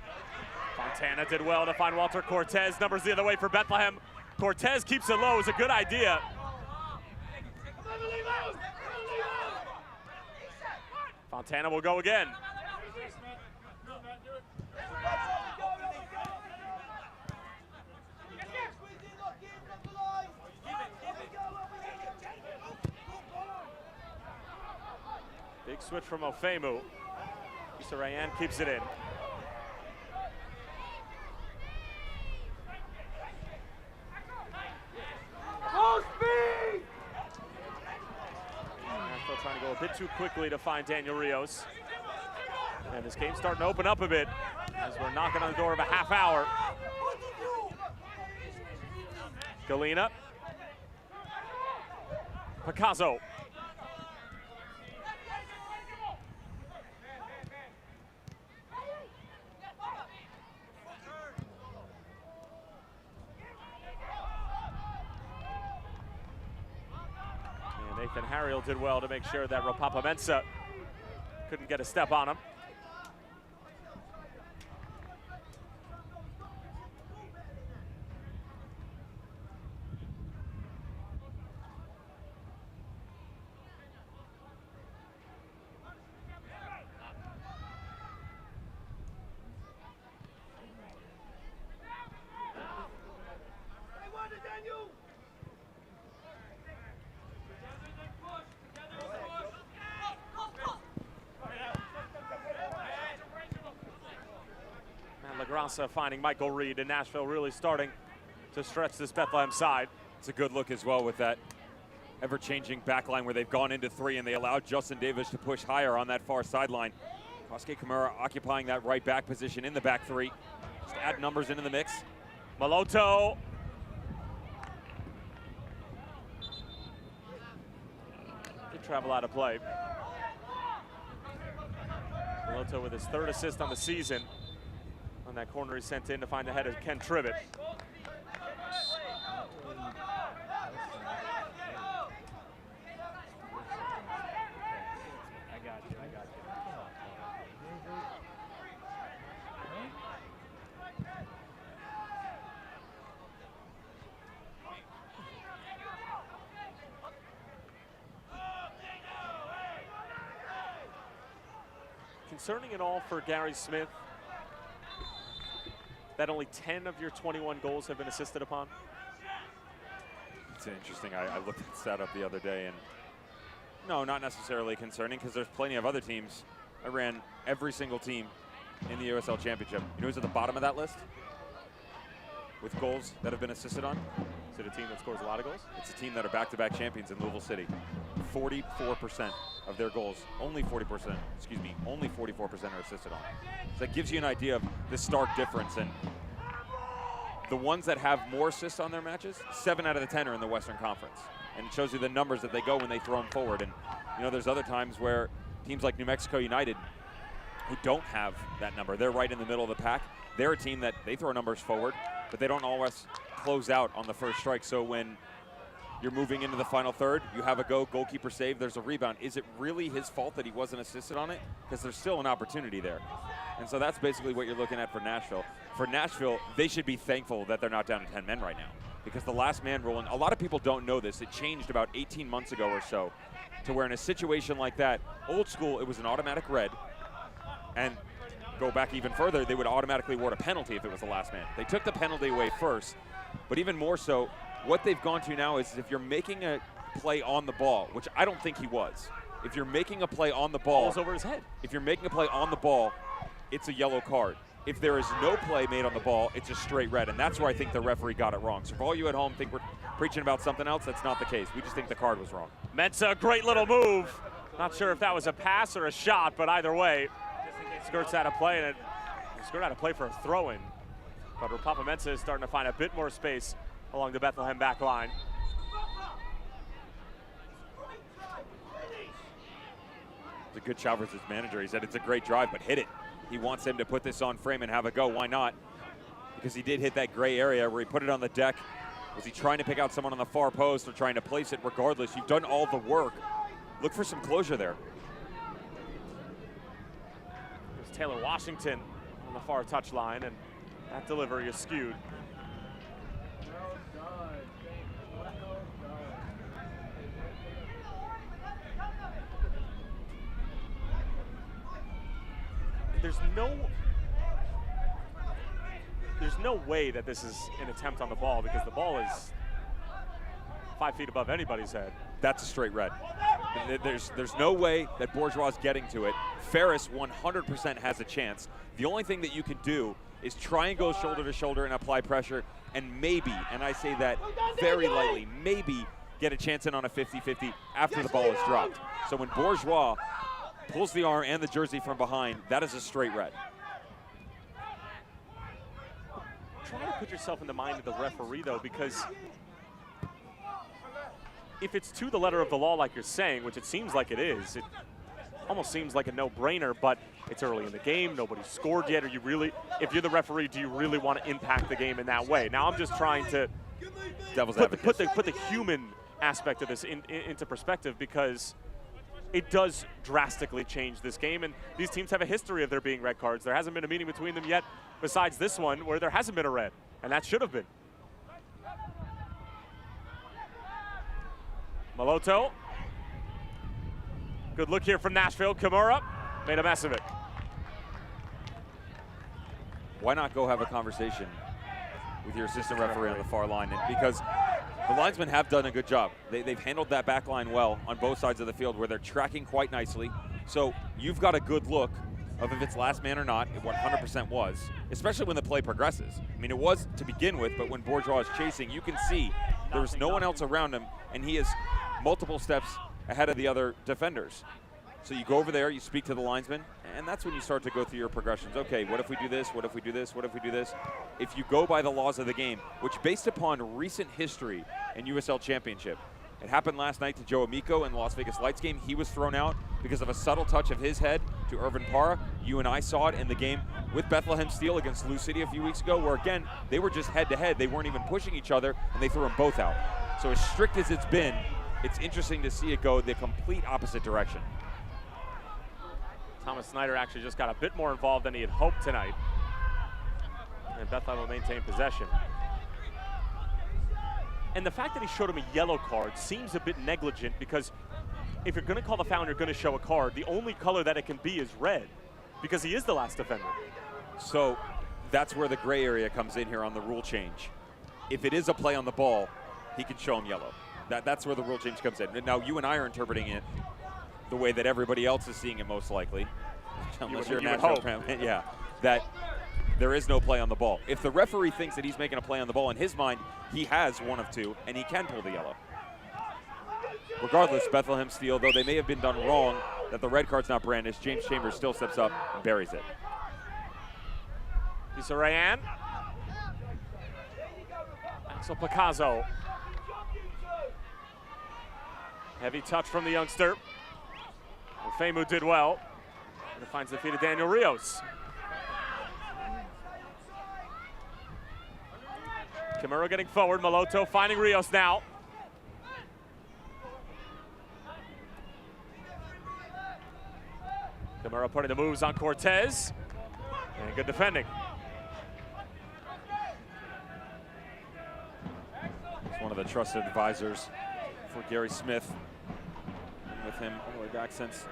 Fontana did well to find Walter Cortez. Numbers the other way for Bethlehem. Cortez keeps it low. It's a good idea. Fontana will go again. Big switch from Ofemu. Issa Rayan keeps it in. Nashville trying to go a bit too quickly to find Daniel Rios. And this game's starting to open up a bit as we're knocking on the door of a half hour. Galena. Picasso. Nathan Harriel did well to make sure that Ropapa Mensah couldn't get a step on him. LaGrassa finding Michael Reed, and Nashville really starting to stretch this Bethlehem side. It's a good look as well with that ever-changing back line where they've gone into three and they allowed Justin Davis to push higher on that far sideline. Kosuke Kimura occupying that right back position in the back three. Just add numbers into the mix. Maloto. Did travel out of play. Maloto with his third assist on the season. On that corner he sent in to find the head of Ken Tribbett. concerning at all for Gary Smith that only 10 of your 21 goals have been assisted upon? It's interesting. I looked at stat up the other day, and no, not necessarily concerning, because there's plenty of other teams. I ran every single team in the USL Championship. You know who's at the bottom of that list with goals that have been assisted on? Is it a team that scores a lot of goals? It's a team that are back-to-back champions in Louisville City. 44% of their goals, only 40%, excuse me, only 44% are assisted on. So that gives you an idea of the stark difference. And the ones that have more assists on their matches, 7 out of the 10 are in the Western Conference. And it shows you the numbers that they go when they throw them forward. And, you know, there's other times where teams like New Mexico United, who don't have that number, they're right in the middle of the pack. They're a team that they throw numbers forward, but they don't always close out on the first strike. So when you're moving into the final third, you have a goalkeeper save, there's a rebound. Is it really his fault that he wasn't assisted on it? Because there's still an opportunity there. And so that's basically what you're looking at for Nashville. For Nashville, they should be thankful that they're not down to 10 men right now, because the last man rule, and a lot of people don't know this, it changed about 18 months ago or so, to where in a situation like that, old school, it was an automatic red, and go back even further, they would automatically award a penalty if it was the last man. They took the penalty away first, but even more so, what they've gone to now is if you're making a play on the ball, which I don't think he was, if you're making a play on the ball, ball's over his head. If you're making a play on the ball, it's a yellow card. If there is no play made on the ball, it's a straight red, and that's where I think the referee got it wrong. So for all you at home think we're preaching about something else, that's not the case. We just think the card was wrong. Mensah, great little move. Not sure if that was a pass or a shot, but either way, skirts out of play, and it skirted out of play for a throw-in. But Rapapa Mensah is starting to find a bit more space along the Bethlehem back line. It's a good Chalmers' manager. He said it's a great drive, but hit it. He wants him to put this on frame and have a go. Why not? Because he did hit that gray area where he put it on the deck. Was he trying to pick out someone on the far post or trying to place it? Regardless, you've done all the work. Look for some closure there. There's Taylor Washington on the far touchline, and that delivery is skewed. There's no way that this is an attempt on the ball, because the ball is 5 feet above anybody's head. That's a straight red. There's no way that Bourgeois is getting to it. Ferris 100% has a chance. The only thing that you can do is try and go shoulder to shoulder and apply pressure, and maybe, and I say that very lightly, maybe get a chance in on a 50-50 after the ball is dropped. So when Bourgeois pulls the arm and the jersey from behind, that is a straight red. Try to put yourself in the mind of the referee, though, because if it's to the letter of the law like you're saying, which it seems like it is, it almost seems like a no-brainer, but it's early in the game, nobody's scored yet. Are you really, if you're the referee, do you really want to impact the game in that way? Now I'm just trying to put the human aspect of this into perspective, because it does drastically change this game, and these teams have a history of there being red cards. There hasn't been a meeting between them yet, besides this one, where there hasn't been a red, and that should have been. Maloto. Good look here from Nashville. Kimura made a mess of it. Why not go have a conversation with your assistant referee on the far line? And because the linesmen have done a good job. They've handled that back line well on both sides of the field, where they're tracking quite nicely. So you've got a good look of if it's last man or not. It 100% was, especially when the play progresses. I mean, it was to begin with, but when Bourgeois is chasing, you can see there was no one else around him, and he is multiple steps ahead of the other defenders. So you go over there, you speak to the linesman, and that's when you start to go through your progressions. Okay, what if we do this? What if we do this? What if we do this? If you go by the laws of the game, which based upon recent history in USL Championship, it happened last night to Joe Amico in the Las Vegas Lights game. He was thrown out because of a subtle touch of his head to Irvin Parra. You and I saw it in the game with Bethlehem Steel against Lou City a few weeks ago, where again, they were just head-to-head. They weren't even pushing each other, and they threw them both out. So as strict as it's been, it's interesting to see it go the complete opposite direction. Thomas Snyder actually just got a bit more involved than he had hoped tonight. And Bethlehem will maintain possession. And the fact that he showed him a yellow card seems a bit negligent, because if you're going to call the foul and you're going to show a card, the only color that it can be is red. because he is the last defender. So that's where the gray area comes in here on the rule change. If it is a play on the ball, he can show him yellow. That's where the rule change comes in. Now, you and I are interpreting it the way that everybody else is seeing it most likely. Unless you're a Nashville fan. Yeah, that there is no play on the ball. If the referee thinks that he's making a play on the ball, in his mind, he has one of two, and he can pull the yellow. Regardless, Bethlehem Steel, though they may have been done wrong, that the red card's not brandished, James Chambers still steps up and buries it. Issa Rayan. Axel Picasso. Heavy touch from the youngster. Femu did well. And it finds the feet of Daniel Rios. Kimura getting forward. Maloto finding Rios now. Kimura putting the moves on Cortez. And good defending. He's one of the trusted advisors for Gary Smith. Been with him all the way back since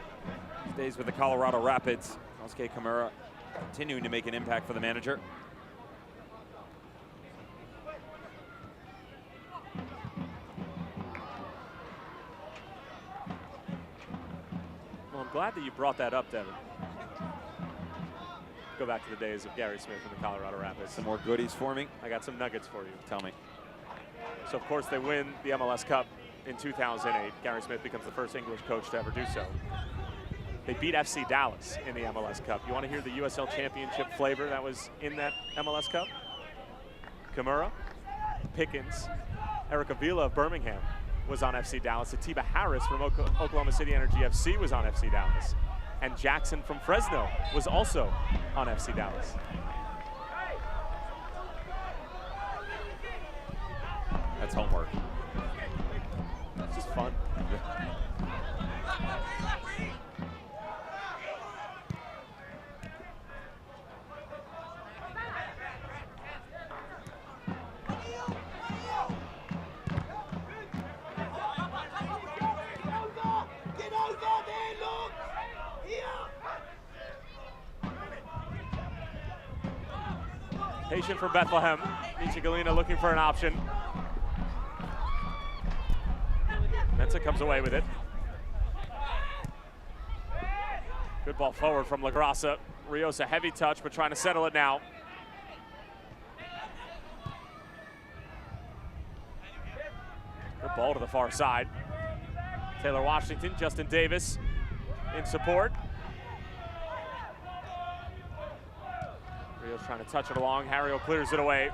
his days with the Colorado Rapids. Kosuke Kimura continuing to make an impact for the manager. Well, I'm glad that you brought that up, Devin. Go back to the days of Gary Smith and the Colorado Rapids. Some more goodies for me. I got some nuggets for you. Tell me. So, of course, they win the MLS Cup in 2008. Gary Smith becomes the first English coach to ever do so. They beat FC Dallas in the MLS Cup. You want to hear the USL Championship flavor that was in that MLS Cup? Kimura, Pickens, Eric Avila of Birmingham was on FC Dallas. Atiba Harris from Oklahoma City Energy FC was on FC Dallas. And Jackson from Fresno was also on FC Dallas. That's homework. It's just fun. Patient from Bethlehem. Michi Galina looking for an option. Mensa comes away with it. Good ball forward from LaGrassa. Rios a heavy touch, but trying to settle it now. Good ball to the far side. Taylor Washington, Justin Davis in support. Rios trying to touch it along. Harrio clears it away.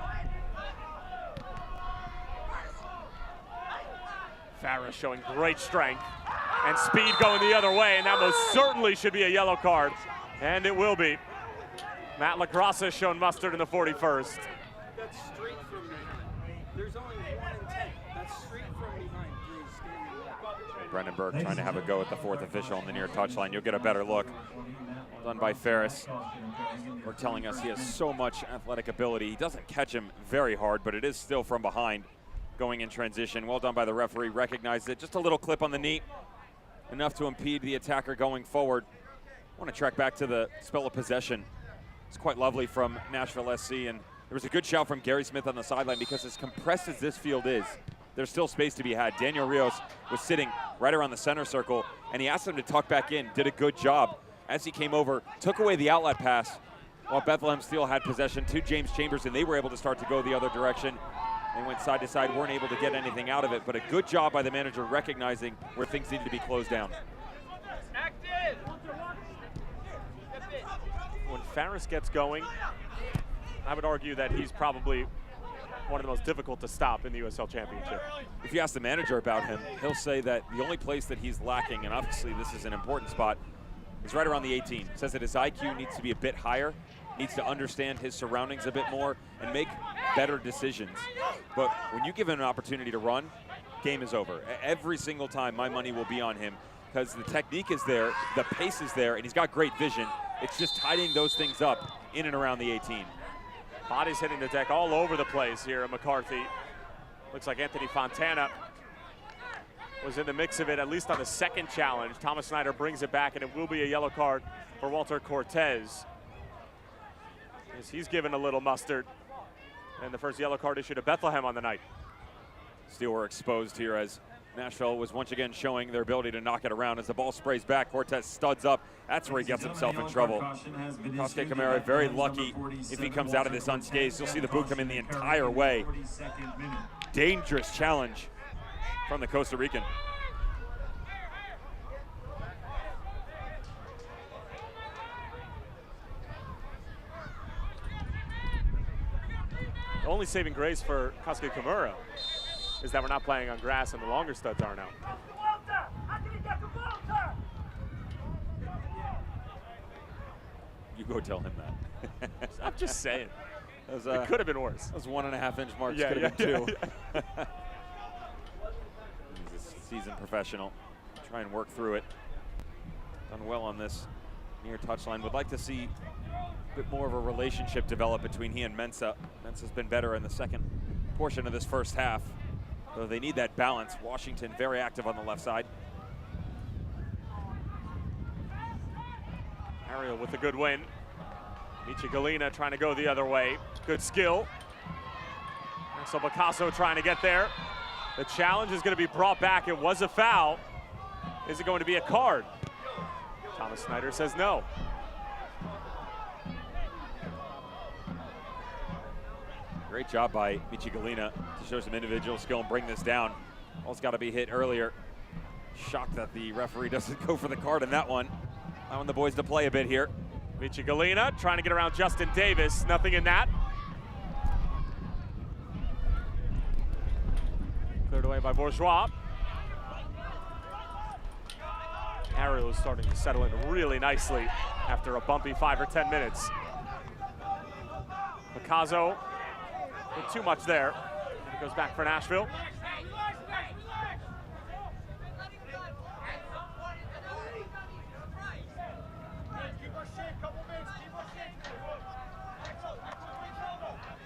Farah showing great strength and speed going the other way, and that most certainly should be a yellow card, and it will be. Matt LaGrassa shown mustard in the 41st. That's straight from behind. There's only 1 in 10. That's straight from behind. Brendan Burke trying to have a go at the fourth official on the near touchline. You'll get a better look. Well done by Ferris. We're telling us he has so much athletic ability. He doesn't catch him very hard, but it is still from behind going in transition. Well done by the referee. Recognized it. Just a little clip on the knee. Enough to impede the attacker going forward. I want to track back to the spell of possession. It's quite lovely from Nashville SC, and there was a good shout from Gary Smith on the sideline because as compressed as this field is, there's still space to be had. Daniel Rios was sitting right around the center circle, and he asked him to tuck back in, did a good job. As he came over, took away the outlet pass, while Bethlehem Steel had possession to James Chambers, and they were able to start to go the other direction. They went side to side, weren't able to get anything out of it, but a good job by the manager recognizing where things needed to be closed down. When Farris gets going, I would argue that he's probably one of the most difficult to stop in the USL Championship. If you ask the manager about him, he'll say that the only place that he's lacking, and obviously this is an important spot, is right around the 18. Says that his IQ needs to be a bit higher, needs to understand his surroundings a bit more, and make better decisions. But when you give him an opportunity to run, game is over. Every single time, my money will be on him because the technique is there, the pace is there, and he's got great vision. It's just tidying those things up in and around the 18. Bodies hitting the deck all over the place here at McCarthy. Looks like Anthony Fontana was in the mix of it, at least on the second challenge. Thomas Snyder brings it back, and it will be a yellow card for Walter Cortez, as he's given a little mustard. And the first yellow card issued to Bethlehem on the night. Still were exposed here as Nashville was once again showing their ability to knock it around. As the ball sprays back, Cortez studs up. That's where he gets himself in trouble. Kosuke Kamara very lucky if he comes out of this unscathed. You'll see the boot come in the entire way. Dangerous challenge from the Costa Rican. The only saving grace for Kosuke Kamara is that we're not playing on grass and the longer studs are now. You go tell him that. I'm just saying. It could have been worse. Those 1.5 inch marks Yeah, could have been 2. yeah. He's a seasoned professional. Try and work through it. Done well on this near touchline. Would like to see a bit more of a relationship develop between he and Mensah. Mensah's been better in the second portion of this first half, though they need that balance. Washington very active on the left side. Ariel with a good win. Michi Galina trying to go the other way. Good skill. Axel Picasso trying to get there. The challenge is going to be brought back. It was a foul. Is it going to be a card? Thomas Snyder says no. Great job by Michi Galina to show some individual skill and bring this down. Ball's got to be hit earlier. Shocked that the referee doesn't go for the card in that one. Allowing the boys to play a bit here. Michi Galina trying to get around Justin Davis. Nothing in that. Cleared away by Bourgeois. Ariel is starting to settle in really nicely after a bumpy 5 or 10 minutes. Picasso, not too much there. He goes back for Nashville.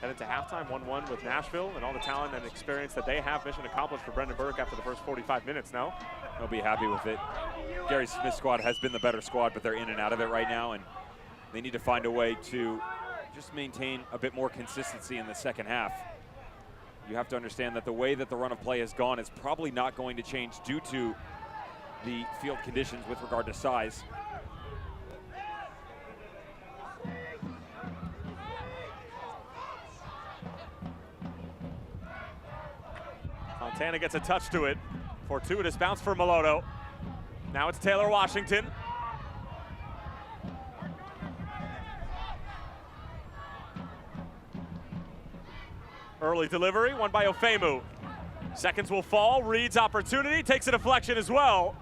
Headed to halftime, 1-1 with Nashville, and all the talent and experience that they have. Mission accomplished for Brendan Burke after the first 45 minutes now. They'll be happy with it. Gary Smith's squad has been the better squad, but they're in and out of it right now, and they need to find a way to just maintain a bit more consistency in the second half. You have to understand that the way that the run of play has gone is probably not going to change due to the field conditions with regard to size. Fontana gets a touch to it. Fortuitous bounce for Maloto. Now it's Taylor Washington. Early delivery, won by Ofemu. Seconds will fall, Reed's opportunity, takes a deflection as well.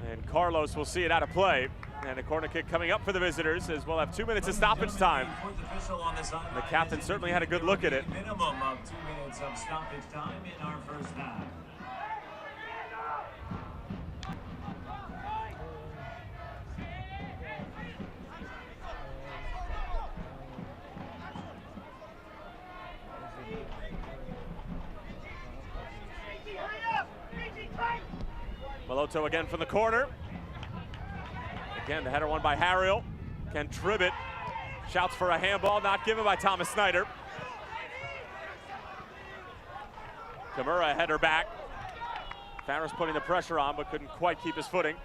And Carlos will see it out of play. And a corner kick coming up for the visitors, as we'll have 2 minutes of stoppage time. The captain certainly had a good look at it. Minimum of 2 minutes of stoppage time in our first half. Maloto again from the corner. Again, the header won by Harriel. Ken Tribbett shouts for a handball, not given by Thomas Snyder. Kamura header back. Farris putting the pressure on, but couldn't quite keep his footing.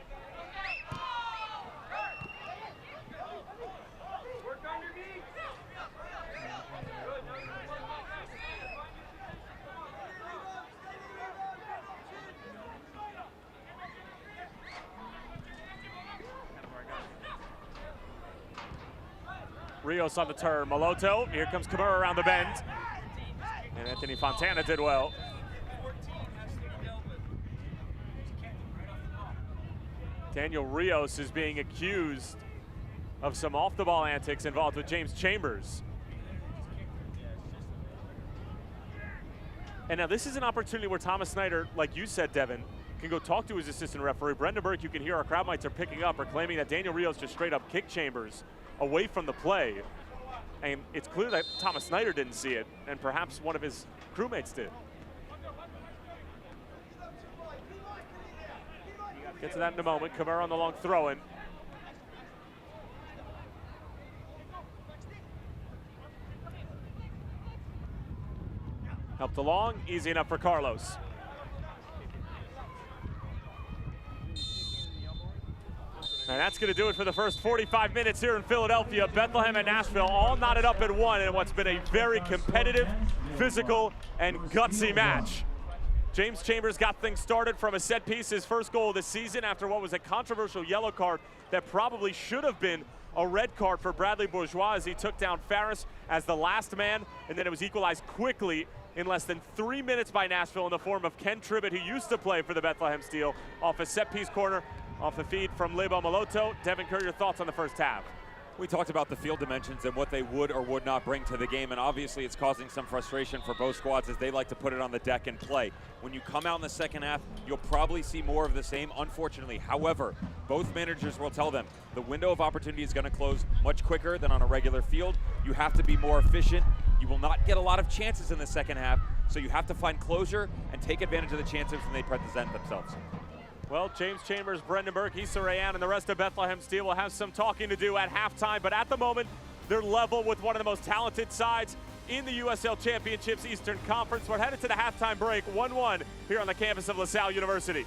Rios on the turn, Maloto, here comes Kamura around the bend. And Anthony Fontana did well. Daniel Rios is being accused of some off-the-ball antics involved with James Chambers. And now this is an opportunity where Thomas Snyder, like you said, Devin, can go talk to his assistant referee. Brendan Burke, you can hear our crowd mics are picking up, are claiming that Daniel Rios just straight up kicked Chambers away from the play. And it's clear that Thomas Snyder didn't see it, and perhaps one of his crewmates did. Get to that in a moment. Camara on the long throw-in. Helped along, easy enough for Carlos. And that's going to do it for the first 45 minutes here in Philadelphia. Bethlehem and Nashville all knotted up at one in what's been a very competitive, physical, and gutsy match. James Chambers got things started from a set piece, his first goal of the season after what was a controversial yellow card that probably should have been a red card for Bradley Bourgeois as he took down Farris as the last man, and then it was equalized quickly in less than 3 minutes by Nashville in the form of Ken Tribbett, who used to play for the Bethlehem Steel, off a set-piece corner, off the feed from Lebo Maloto. Devin Kerr, your thoughts on the first half? We talked about the field dimensions and what they would or would not bring to the game, and obviously it's causing some frustration for both squads as they like to put it on the deck and play. When you come out in the second half, you'll probably see more of the same, unfortunately. However, both managers will tell them the window of opportunity is going to close much quicker than on a regular field. You have to be more efficient. You will not get a lot of chances in the second half, so you have to find closure and take advantage of the chances when they present themselves. Well, James Chambers, Brendan Burke, Issa Rayan, and the rest of Bethlehem Steel will have some talking to do at halftime, but at the moment, they're level with one of the most talented sides in the USL Championships Eastern Conference. We're headed to the halftime break, 1-1 here on the campus of LaSalle University.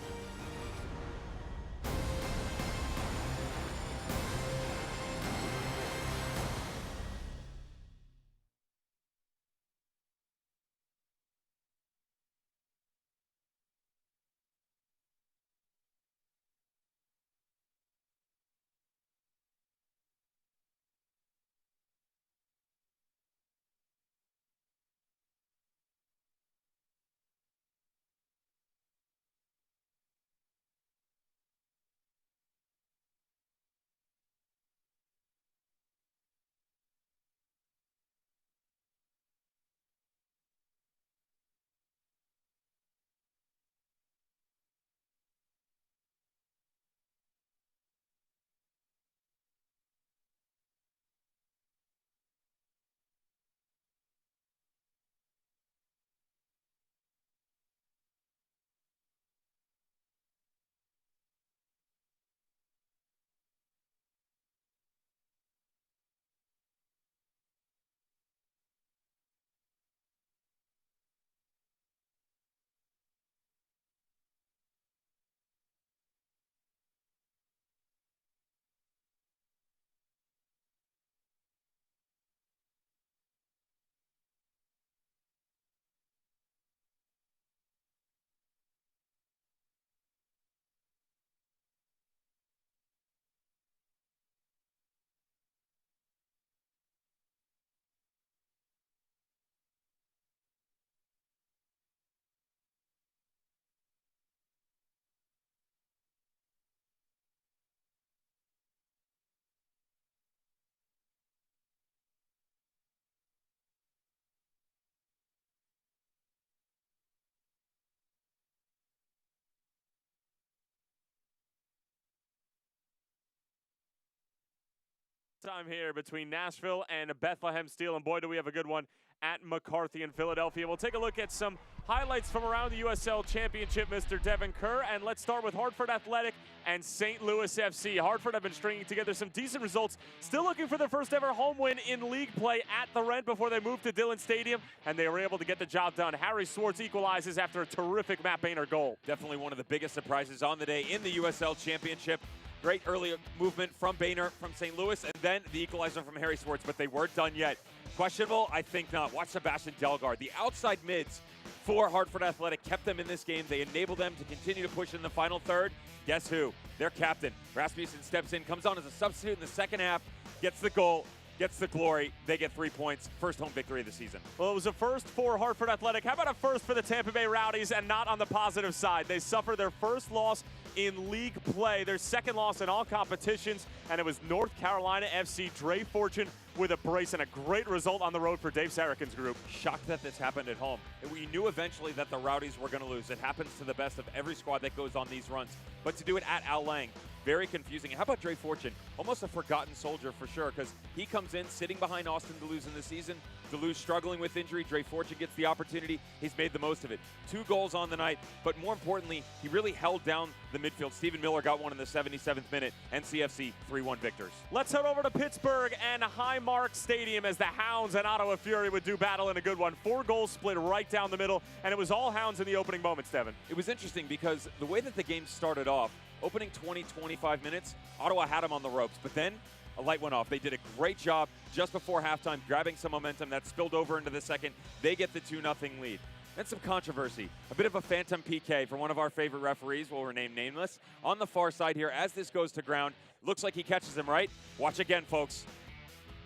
Time here between Nashville and Bethlehem Steel, and boy do we have a good one at McCarthy in Philadelphia. We'll take a look at some highlights from around the USL Championship, Mr. Devin Kerr, and let's start with Hartford Athletic and St. Louis FC. Hartford have been stringing together some decent results, still looking for their first ever home win in league play at the Rent before they moved to Dillon Stadium, and they were able to get the job done. Harry Swartz equalizes after a terrific Matt Boehner goal. Definitely one of the biggest surprises on the day in the USL Championship. Great early movement from Boehner from St. Louis, and then the equalizer from Harry Swartz, but they weren't done yet. Questionable? I think not. Watch Sebastian Delgard. The outside mids for Hartford Athletic kept them in this game. They enabled them to continue to push in the final third. Guess who? Their captain. Rasmussen steps in, comes on as a substitute in the second half, gets the goal, gets the glory. They get 3 points. First home victory of the season. Well, it was a first for Hartford Athletic. How about a first for the Tampa Bay Rowdies, and not on the positive side? They suffered their first loss in league play, their second loss in all competitions, and it was North Carolina FC. Dre Fortune with a brace and a great result on the road for Dave Sarakin's group. Shocked that this happened at home. We knew eventually that the Rowdies were going to lose. It happens to the best of every squad that goes on these runs. But to do it at Al Lang, very confusing. How about Dre Fortune? Almost a forgotten soldier for sure, because he comes in sitting behind Austin Duluth in the season. Duluth struggling with injury. Dre Fortune gets the opportunity. He's made the most of it. 2 goals on the night, but more importantly, he really held down the midfield. Stephen Miller got one in the 77th minute, and CFC 3-1 victors. Let's head over to Pittsburgh and Highmark Stadium as the Hounds and Ottawa Fury would do battle in a good one. 4 goals split right down the middle, and it was all Hounds in the opening moments, Devin. It was interesting because the way that the game started off, opening 20-25 minutes, Ottawa had them on the ropes, but then a light went off. They did a great job just before halftime, grabbing some momentum that spilled over into the second. They get the 2-0 lead. Then some controversy. A bit of a phantom PK for one of our favorite referees, we'll remain nameless. On the far side here, as this goes to ground, looks like he catches him right. Watch again, folks.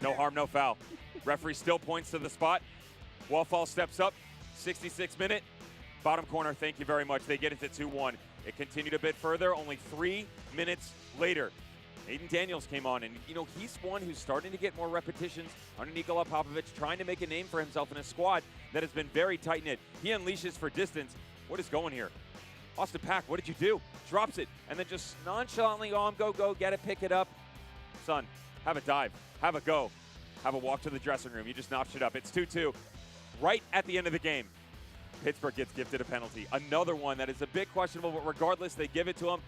No harm, no foul. Referee still points to the spot. Wallfall steps up, 66th minute. Bottom corner, thank you very much. They get it to 2-1. It continued a bit further, only 3 minutes later. Aiden Daniels came on, and you know, he's one who's starting to get more repetitions under Nikola Popovic, trying to make a name for himself in a squad that has been very tight-knit. He unleashes for distance. What is going here? Austin Pack, what did you do? Drops it, and then just nonchalantly, go, get it, pick it up. Son, have a dive, have a go, have a walk to the dressing room. You just notched it up. It's 2-2. Right at the end of the game, Pittsburgh gets gifted a penalty. Another one that is a bit questionable, but regardless, they give it to him.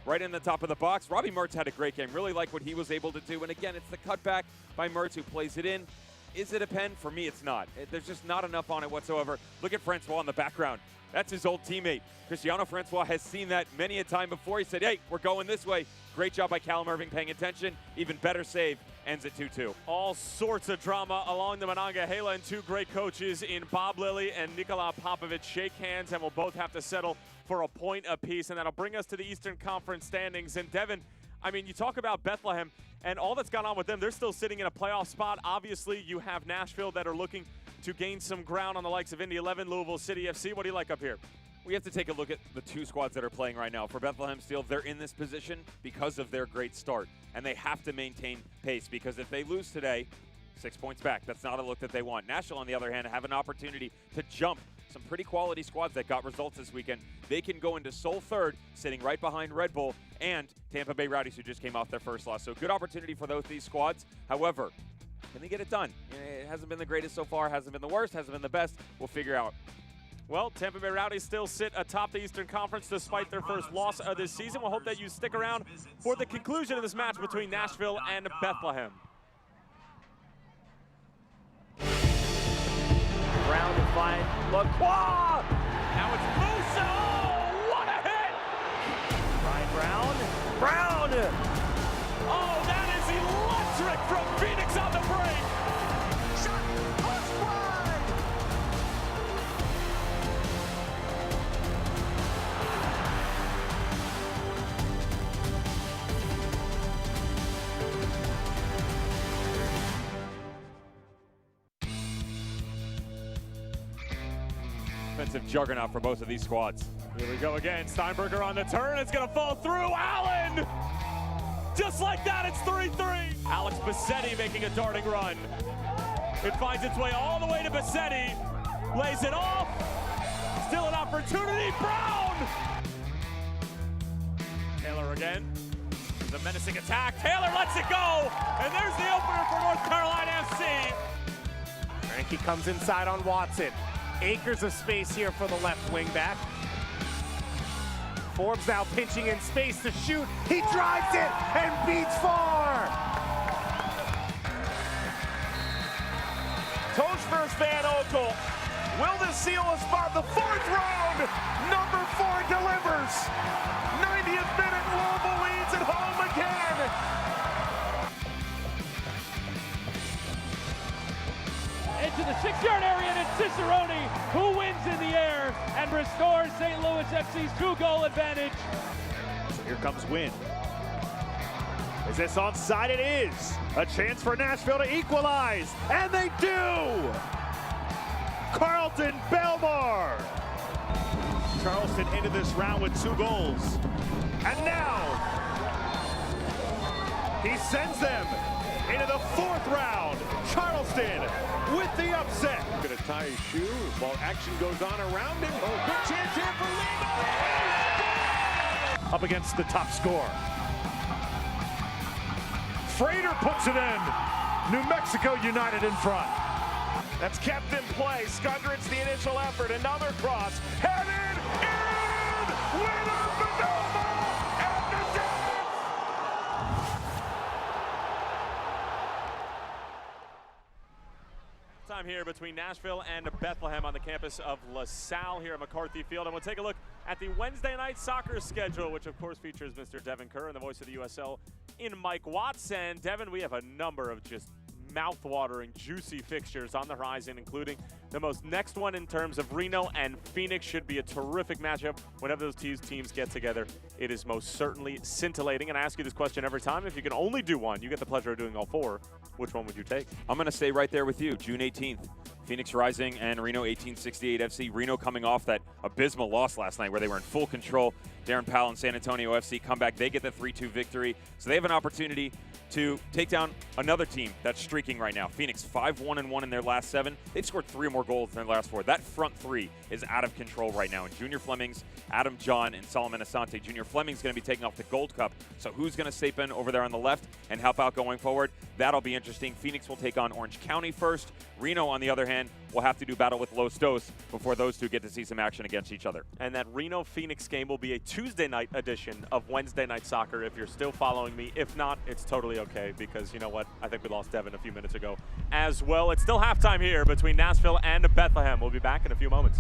Right in the top of the box. Robbie Mertz had a great game. Really like what he was able to do. And again, it's the cutback by Mertz who plays it in. Is it a pen? For me, it's not. There's just not enough on it whatsoever. Look at Francois in the background. That's his old teammate. Cristiano Francois has seen that many a time before. He said, hey, we're going this way. Great job by Callum Irving paying attention. Even better save. Ends at 2-2. All sorts of drama along the Monongahela, and 2 great coaches in Bob Lilly and Nikola Popovic shake hands and will both have to settle for a point apiece, and that'll bring us to the Eastern Conference standings. And Devin, I mean, you talk about Bethlehem and all that's gone on with them. They're still sitting in a playoff spot. Obviously, you have Nashville that are looking to gain some ground on the likes of Indy 11, Louisville City FC. What do you like up here? We have to take a look at the 2 squads that are playing right now. For Bethlehem Steel, they're in this position because of their great start, and they have to maintain pace, because if they lose today, 6 points back. That's not a look that they want. Nashville, on the other hand, have an opportunity to jump some pretty quality squads that got results this weekend. They can go into sole third, sitting right behind Red Bull and Tampa Bay Rowdies, who just came off their first loss. So good opportunity for these squads. However, can they get it done? It hasn't been the greatest so far, hasn't been the worst, hasn't been the best. We'll figure out. Well, Tampa Bay Rowdies still sit atop the Eastern Conference despite their first loss of this season. We'll hope that you stick around for the conclusion of this match between Nashville and Bethlehem. Brown to find Lacroix. Now it's Musso. What a hit! Ryan Brown. Oh, that is electric from Phoenix on the break. Shot. Push wide. Offensive juggernaut for both of these squads. Here we go again. Steinberger on the turn. It's going to fall through. Allen! Just like that, it's 3-3. Alex Bassetti making a darting run. It finds its way all the way to Bassetti. Lays it off. Still an opportunity. Brown! Taylor again. The menacing attack. Taylor lets it go. And there's the opener for North Carolina FC. Frankie comes inside on Watson. Acres of space here for the left wing back. Forbes now pinching in space to shoot. He drives it and beats far. Toast versus Van Oekel. Will this seal a spot? The 4th round. Number 4 delivers. 90th minute, Louisville leads at home again. Into the 6-yard area, and it's Cicerone who wins in the air and restores St. Louis FC's 2-goal advantage. So here comes Wynn. Is this onside? It is. A chance for Nashville to equalize, and they do! Carlton Belmar. Charleston into this round with 2 goals. And now, he sends them into the 4th round. Charleston with the upset. Gonna tie his shoe while action goes on around him. Oh, good chance here for Lima. Up against the top scorer. Frater puts it in. New Mexico United in front. That's kept in play. Skundred's the initial effort. Another cross. Headed in! Winner Bonoma at the dance! Time here between Nashville and Bethlehem on the campus of LaSalle here at McCarthy Field. And we'll take a look at the Wednesday night soccer schedule, which of course features Mr. Devin Kerr and the voice of the USL in Mike Watson. Devin, we have a number of just mouth-watering, juicy fixtures on the horizon, including the most next one in terms of Reno and Phoenix. Should be a terrific matchup whenever those teams get together. It is most certainly scintillating, and I ask you this question every time. If you can only do one, you get the pleasure of doing all four. Which one would you take? I'm going to stay right there with you. June 18th, Phoenix Rising and Reno 1868 FC. Reno coming off that abysmal loss last night where they were in full control. Darren Powell and San Antonio FC come back. They get the 3-2 victory. So they have an opportunity to take down another team that's streaking right now. Phoenix 5-1-1 in their last 7. They've scored 3 or more goals in their last 4. That front 3 is out of control right now. And Junior Flemings, Adam John, and Solomon Asante. Junior Fleming's going to be taking off the Gold Cup. So who's going to step in over there on the left and help out going forward? That'll be interesting. Phoenix will take on Orange County first. Reno, on the other hand, will have to do battle with Los Dos before those two get to see some action against each other. And that Reno-Phoenix game will be a Tuesday night edition of Wednesday Night Soccer if you're still following me. If not, it's totally okay because you know what? I think we lost Devin a few minutes ago as well. It's still halftime here between Nashville and Bethlehem. We'll be back in a few moments.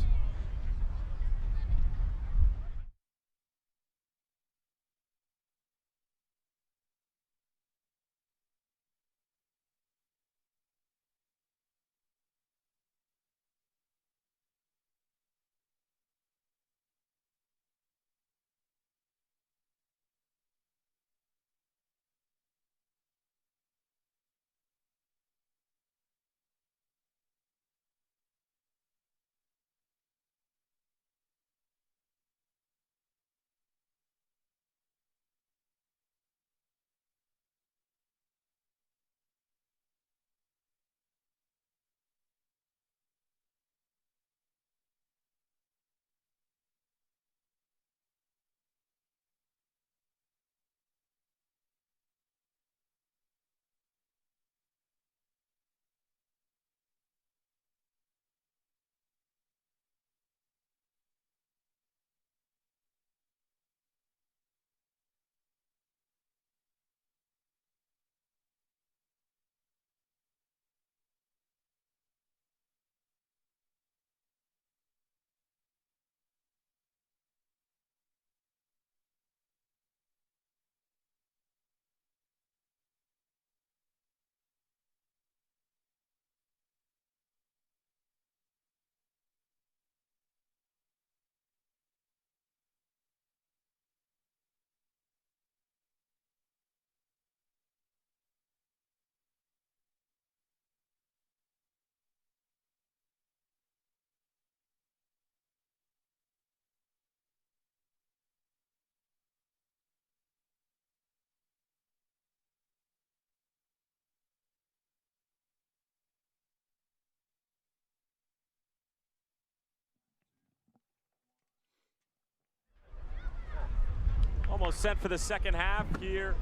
Almost set for the second half here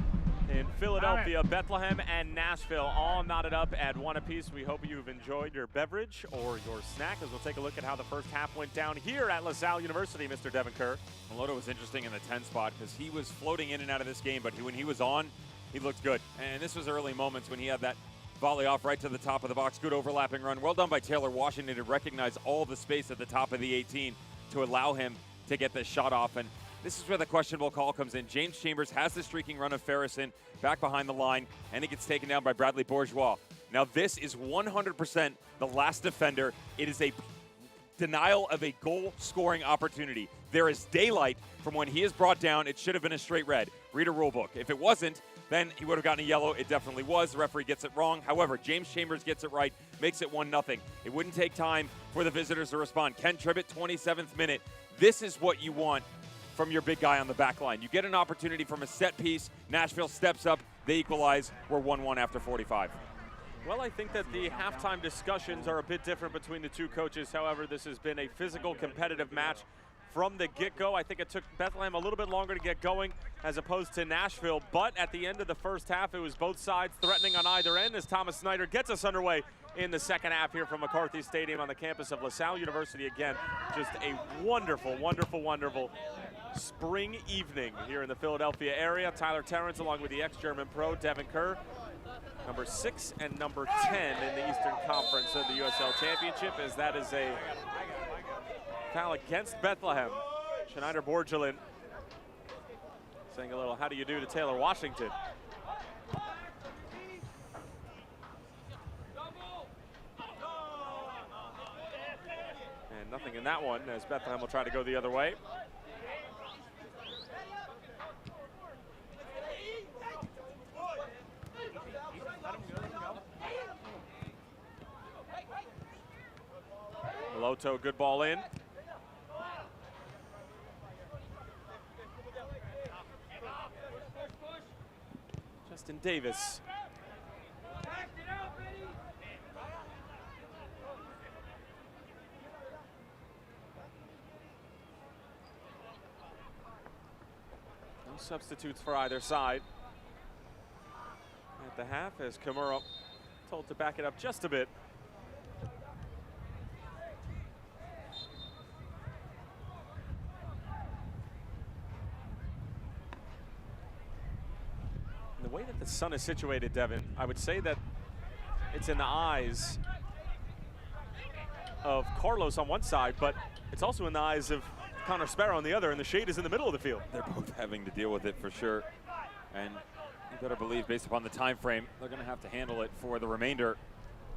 in Philadelphia. Bethlehem and Nashville all knotted up at 1 apiece. We hope you've enjoyed your beverage or your snack as we'll take a look at how the first half went down here at LaSalle University, Mr. Devin Kerr. Malota was interesting in the 10 spot because he was floating in and out of this game, but when he was on, he looked good. And this was early moments when he had that volley off right to the top of the box. Good overlapping run. Well done by Taylor Washington to recognize all the space at the top of the 18 to allow him to get this shot off. And this is where the questionable call comes in. James Chambers has the streaking run of Ferrison back behind the line, and he gets taken down by Bradley Bourgeois. Now, this is 100% the last defender. It is a denial of a goal-scoring opportunity. There is daylight from when he is brought down. It should have been a straight red. Read a rule book. If it wasn't, then he would have gotten a yellow. It definitely was. The referee gets it wrong. However, James Chambers gets it right, makes it 1-0. It wouldn't take time for the visitors to respond. Ken Tribbett, 27th minute. This is what you want from your big guy on the back line. You get an opportunity from a set piece. Nashville steps up. They equalize. We're 1-1 after 45. Well, I think that the halftime discussions are a bit different between the two coaches. However, this has been a physical, competitive match from the get-go. I think it took Bethlehem a little bit longer to get going as opposed to Nashville, but at the end of the first half, it was both sides threatening on either end as Thomas Snyder gets us underway in the second half here from McCarthy Stadium on the campus of LaSalle University. Again, just a wonderful, wonderful, wonderful spring evening here in the Philadelphia area. Tyler Terrence along with the ex-German pro Devin Kerr, number 6 and number 10 in the Eastern Conference of the USL Championship, as that is a foul against Bethlehem. Schneider Borgelin saying a little how do you do to Taylor Washington. And nothing in that one as Bethlehem will try to go the other way. Loto, good ball in. Justin Davis. No substitutes for either side at the half as Kimura told to back it up just a bit. The way that the sun is situated, Devin, I would say that it's in the eyes of Carlos on one side, but it's also in the eyes of Connor Sparrow on the other, and the shade is in the middle of the field. They're both Having to deal with it for sure. And you better believe, based upon the time frame, they're going to have to handle it for the remainder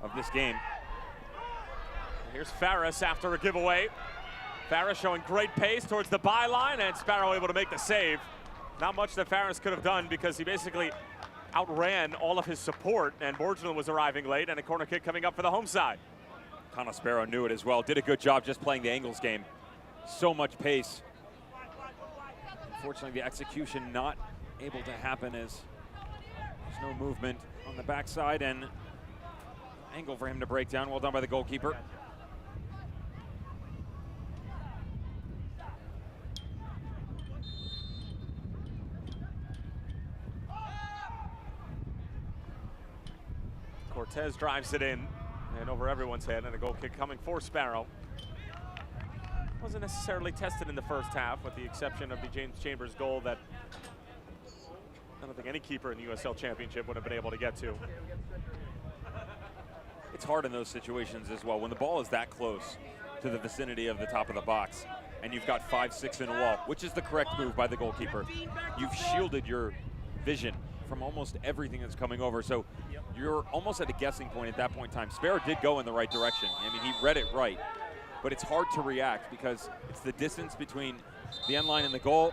of this game. Here's Farris after a giveaway. Farris showing great pace towards the byline, and Sparrow able to make the save. Not much that Farris could have done because he basically outran all of his support, and Borgelin was arriving late, and a corner kick coming up for the home side. Connor Sparrow knew it as well. Did a good job just playing the angles game. So much pace. Unfortunately, the execution not able to happen as there's no movement on the backside, and angle for him to break down. Well done by the goalkeeper. Cortez drives it in and over everyone's head, and a goal kick coming for Sparrow. Wasn't necessarily tested in the first half, with the exception of the James Chambers goal that I don't think any keeper in the USL Championship would have been able to get to. It's hard in those situations as well. When the ball is that close to the vicinity of the top of the box, and you've got 5-6 in a wall, which is the correct move by the goalkeeper. You've shielded your vision from almost everything that's coming over. So you're almost at a guessing point at that point in time. Sparrow did go in the right direction. I mean, he read it right. But it's hard to react because it's the distance between the end line and the goal,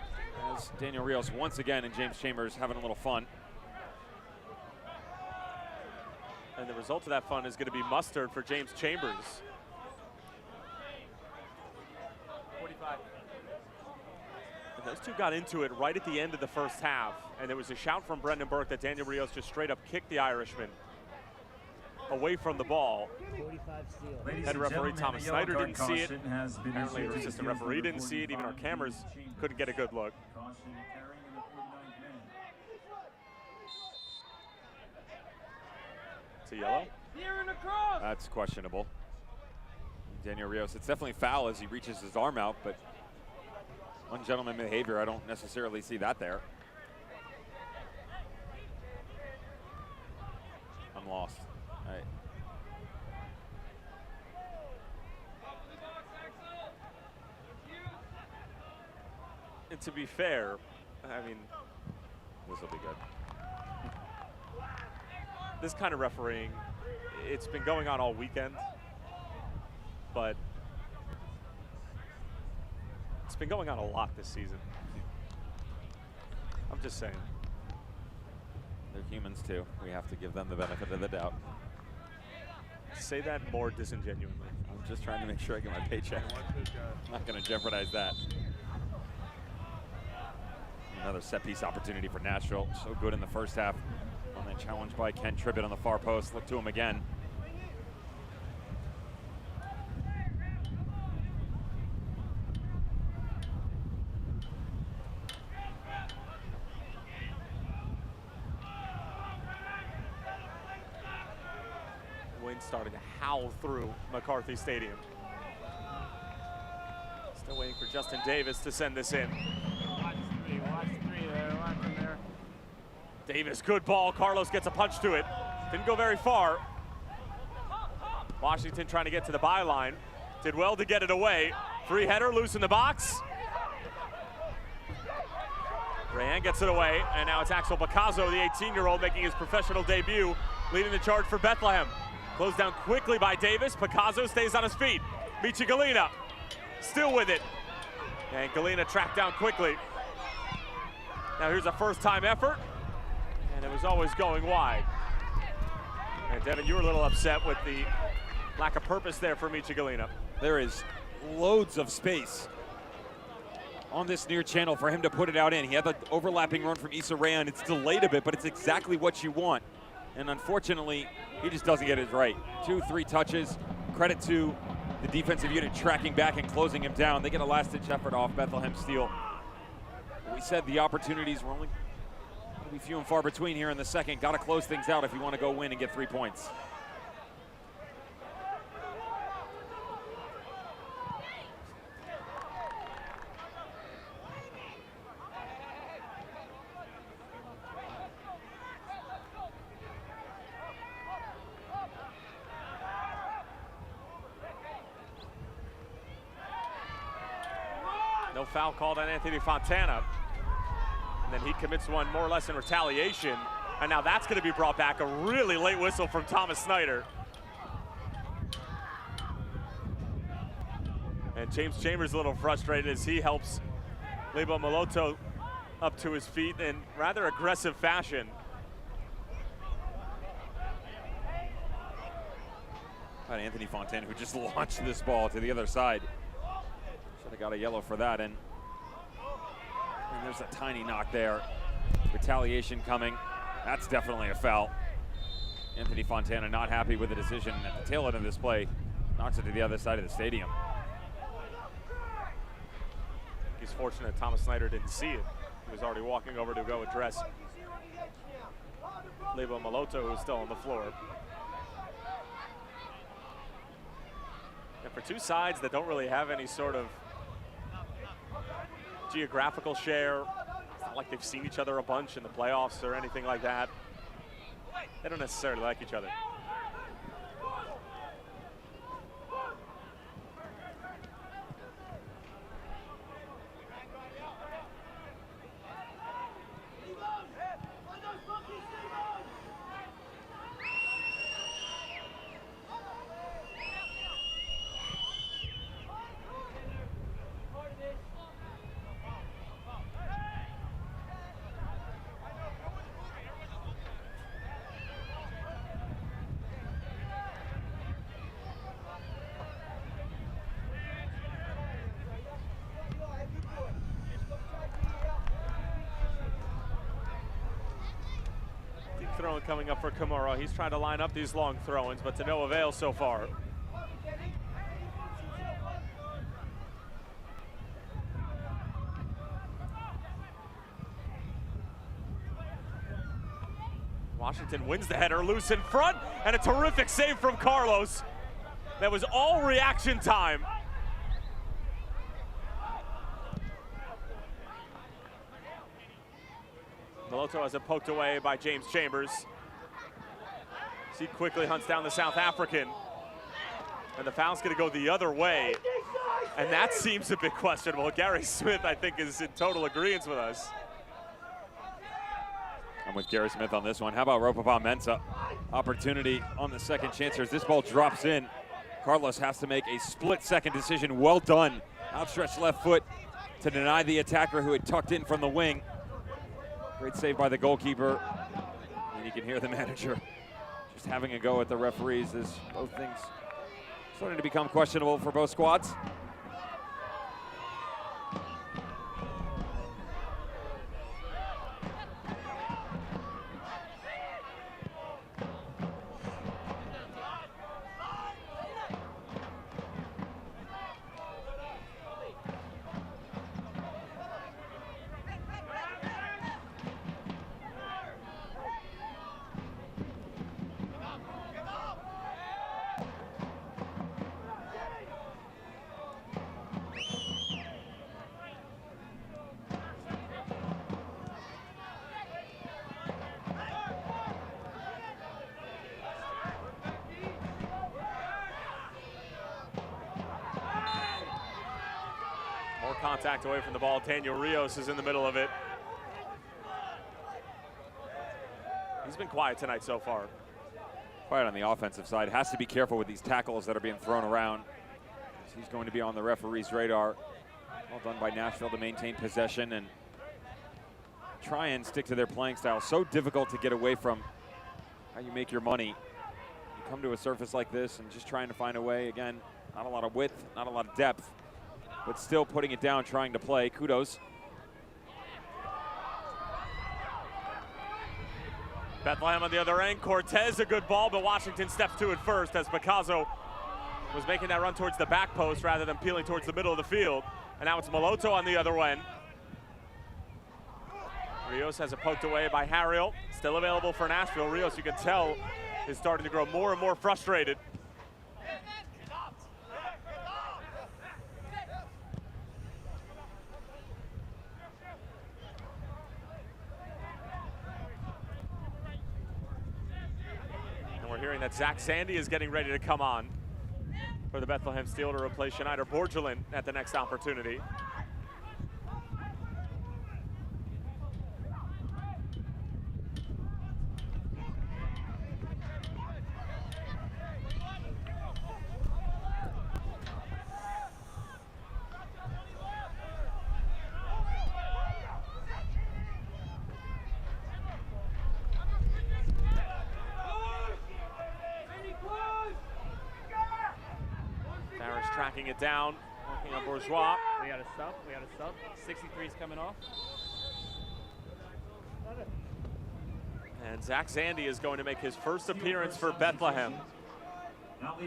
as Daniel Rios once again and James Chambers having a little fun. And the result of that fun is going to be mustard for James Chambers. 45. And those two got into it right at the end of the first half, and there was a shout from Brendan Burke that Daniel Rios just straight up kicked the Irishman away from the ball. 45 steal. Head referee Thomas Snyder didn't see it. Apparently our assistant referee didn't see it. Even our cameras couldn't get a good look. It's a yellow. That's questionable. Daniel Rios, it's definitely foul as he reaches his arm out, but ungentleman behavior, I don't necessarily see that there. I'm lost. All right. And to be fair, I mean, This will be good. this kind of refereeing, it's been going on all weekend, but it's been going on a lot this season. I'm just saying. They're humans too. We have to give them the benefit of the doubt. Say that more disingenuously. I'm just trying to make sure I get my paycheck. I'm not going to jeopardize that. Another set piece opportunity for Nashville. So good in the first half. And then challenged by Ken Tribbett on the far post. Look to him again. Wind starting to howl through McCarthy Stadium. Still waiting for Justin Davis to send this in. Watch three there, watch him there. Davis, good ball. Carlos gets a punch to it. Didn't go very far. Washington trying to get to the byline. Did well to get it away. Free header, loose in the box. Rayan gets it away, and now it's Axel Picasso, the 18-year-old, making his professional debut, leading the charge for Bethlehem. Closed down quickly by Davis. Picasso stays on his feet. Michi Galina still with it. And Galina tracked down quickly. Now here's a first-time effort, and it was always going wide. And Devin, you were a little upset with the lack of purpose there for Michi Galina. There is loads of space on this near channel for him to put it out in. He had the overlapping run from Issa Rayan. It's delayed a bit, but it's exactly what you want. And unfortunately, he just doesn't get it right. 2-3 touches. Credit to the defensive unit tracking back and closing him down. They get a last-ditch effort off Bethlehem Steel. We said the opportunities were only going to be few and far between here in the second. Got to close things out if you want to go win and get 3 points. No foul called on Anthony Fontana. And then he commits one more or less in retaliation. And now that's going to be brought back. A really late whistle from Thomas Snyder. And James Chambers a little frustrated as he helps Lebo Maloto up to his feet in rather aggressive fashion. Anthony Fontana, who just launched this ball to the other side. Should have got a yellow for that, and there's a tiny knock there. Retaliation coming. That's definitely a foul. Anthony Fontana not happy with the decision at the tail end of this play. Knocks it to the other side of the stadium. He's fortunate Thomas Snyder didn't see it. He was already walking over to go address Lebo Maloto, who was still on the floor. And for two sides that don't really have any sort of geographical share, it's not like they've seen each other a bunch in the playoffs or anything like that. They don't necessarily like each other. Throw-in coming up for Kimura. He's trying to line up these long throw-ins, but to no avail so far. Washington wins the header, loose in front, and a terrific save from Carlos. That was all reaction time. Maloto has it poked away by James Chambers. He quickly hunts down the South African. And the foul's going to go the other way. And that seems a bit questionable. Gary Smith, I think, is in total agreement with us. I'm with Gary Smith on this one. How about Ropapa-Mensah? Opportunity on the second chance here as this ball drops in. Carlos has to make a split-second decision. Well done. Outstretched left foot to deny the attacker who had tucked in from the wing. Great save by the goalkeeper. And you can hear the manager just having a go at the referees as both things starting to become questionable for both squads. contact away from the ball. Daniel Rios is in the middle of it. He's been quiet tonight so far. Quiet on the offensive side. Has to be careful with these tackles that are being thrown around. He's going to be on the referee's radar. Well done by Nashville to maintain possession and try and stick to their playing style. So difficult to get away from how you make your money. You come to a surface like this and just trying to find a way. Again, not a lot of width, not a lot of depth, but still putting it down, trying to play. Kudos. Bethlehem on the other end. Cortez, a good ball, but Washington steps to it first as Picasso was making that run towards the back post rather than peeling towards the middle of the field. And now it's Moloto on the other end. Rios has it poked away by Harriel. Still available for Nashville. Rios, you can tell, is starting to grow more and more frustrated. And we're hearing that Zach Sandy is getting ready to come on for the Bethlehem Steel to replace Schneider Borgelin at the next opportunity. Tracking it down, working on Bourgeois. We got a sub. 63's coming off. And Zach Zandy is going to make his first appearance for Bethlehem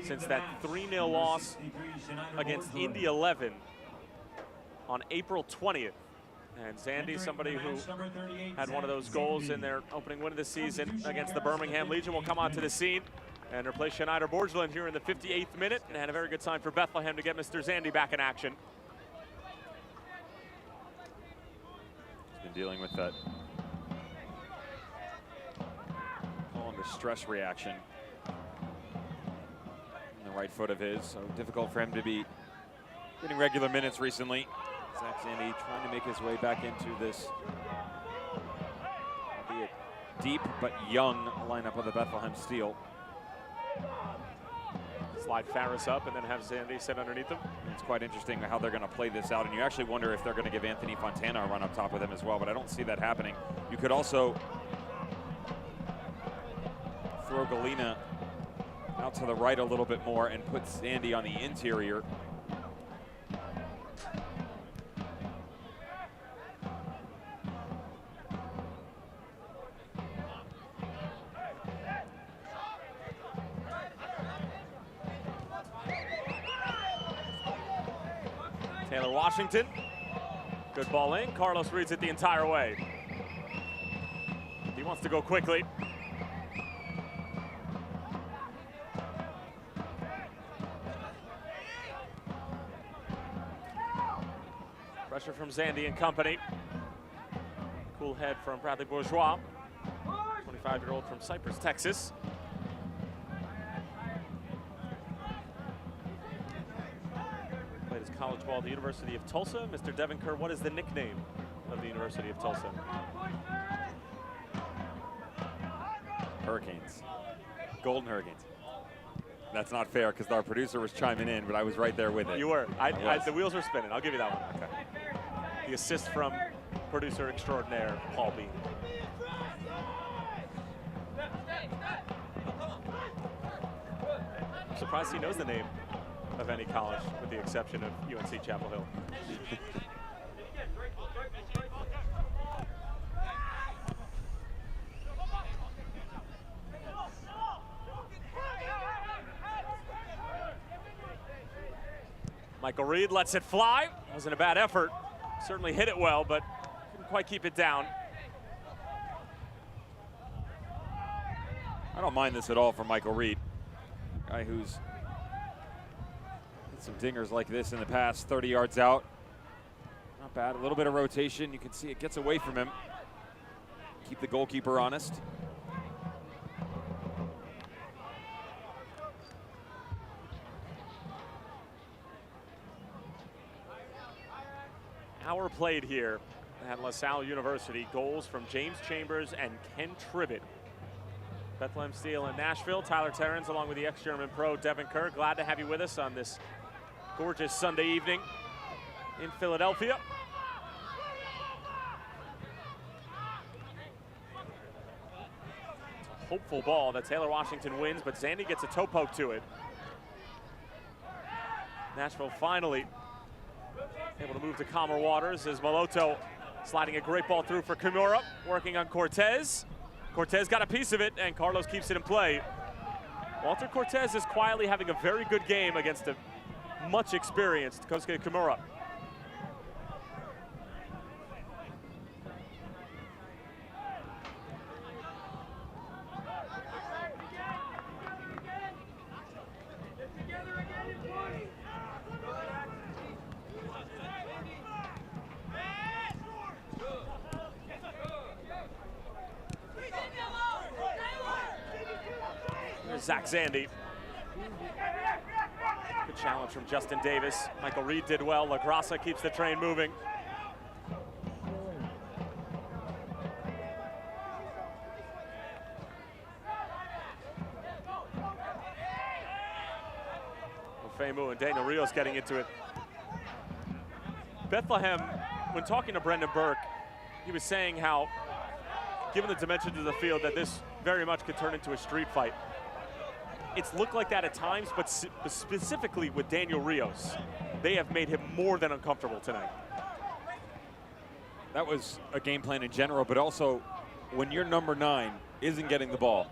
since that 3-0 loss against Indy 11 on April 20th. And Zandy, somebody who had one of those goals in their opening win of the season against the Birmingham Legion, will come onto the scene and replace Schneider Borgelin here in the 58th minute, and a very good sign for Bethlehem to get Mr. Zandy back in action. He's been dealing with that, call him the stress reaction in the right foot of his, so difficult for him to be getting regular minutes recently. Zach Zandy trying to make his way back into this, albeit deep but young lineup of the Bethlehem Steel. Slide Farris up and then have Zandy sit underneath him. It's quite interesting how they're going to play this out, and you actually wonder if they're going to give Anthony Fontana a run up top with him as well, but I don't see that happening. You could also throw Galena out to the right a little bit more and put Zandy on the interior. Taylor Washington, good ball in. Carlos reads it the entire way. He wants to go quickly. Pressure from Zandy and company. Cool head from Bradley Bourgeois, 25-year-old from Cypress, Texas. College ball at the University of Tulsa. Mr. Devin Kerr, what is the nickname of the University of Tulsa? Hurricanes. Golden Hurricanes. That's not fair because our producer was chiming in, but I was right there with it. You were. The wheels were spinning. I'll give you that one. Okay. The assist from producer extraordinaire, Paul B. I'm surprised he knows the name of any college, with the exception of UNC Chapel Hill. Michael Reed lets it fly. Wasn't a bad effort. Certainly hit it well, but couldn't quite keep it down. I don't mind this at all from Michael Reed, guy who's some dingers like this in the past, 30 yards out. Not bad, a little bit of rotation. You can see it gets away from him. Keep the goalkeeper honest. hour played here at LaSalle University. Goals from James Chambers and Ken Tribbett. Bethlehem Steel in Nashville. Tyler Terrens along with the ex-German pro Devin Kerr. Glad to have you with us on this gorgeous Sunday evening in Philadelphia. It's a hopeful ball that Taylor Washington wins, but Zandy gets a toe poke to it. Nashville finally able to move to calmer waters as Moloto sliding a great ball through for Kimura, working on Cortez. Cortez got a piece of it, and Carlos keeps it in play. Walter Cortez is quietly having a very good game against a much experienced Kosuke Kimura. Zach Zandy. Good challenge from Justin Davis. Michael Reed did well. LaGrassa keeps the train moving. Ofemu and Daniel Rios getting into it. Bethlehem, when talking to Brendan Burke, he was saying how, given the dimensions of the field, that this very much could turn into a street fight. It's looked like that at times, but specifically with Daniel Rios, they have made him more than uncomfortable tonight. That was a game plan in general, but also when your number 9 isn't getting the ball,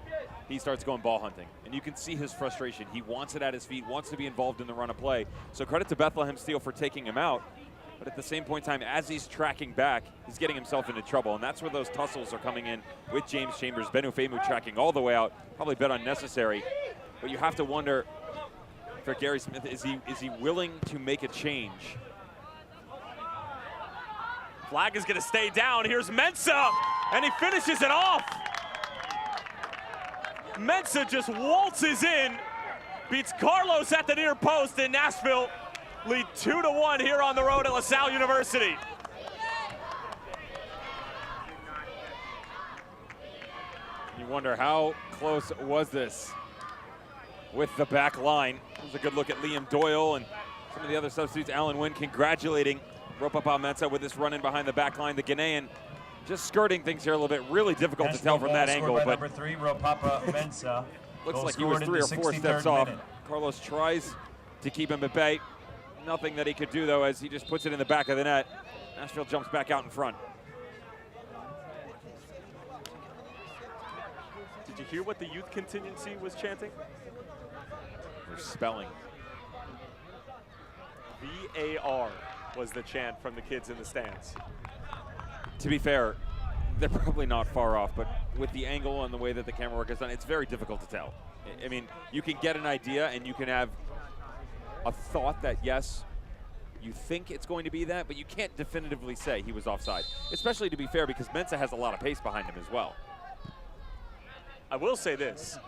he starts going ball hunting. And you can see his frustration. He wants it at his feet, wants to be involved in the run of play. So credit to Bethlehem Steel for taking him out. But at the same point in time, as he's tracking back, he's getting himself into trouble. And that's where those tussles are coming in with James Chambers. Ben Ofemu tracking all the way out, probably a bit unnecessary. But you have to wonder for Gary Smith, is he willing to make a change? Flag is going to stay down. Here's Mensah, and he finishes it off. Mensah just waltzes in, beats Carlos at the near post, and Nashville lead 2-1 here on the road at LaSalle University. You wonder how close was this with the back line. There's a good look at Liam Doyle and some of the other substitutes. Alan Wynn congratulating Ropapa Mensah with this run in behind the back line. The Ghanaian just skirting things here a little bit. Really difficult to tell from that angle. But number 3, Ropapa Mensah. Looks like he was 3 or 4 steps off. Carlos tries to keep him at bay. Nothing that he could do, though, as he just puts it in the back of the net. Nashville jumps back out in front. Did you hear what the youth contingency was chanting? They're spelling. VAR was the chant from the kids in the stands. To be fair, they're probably not far off, but with the angle and the way that the camera work is done, it's very difficult to tell. I mean, you can get an idea and you can have a thought that, yes, you think it's going to be that, but you can't definitively say he was offside, especially to be fair because Mensah has a lot of pace behind him as well. I will say this,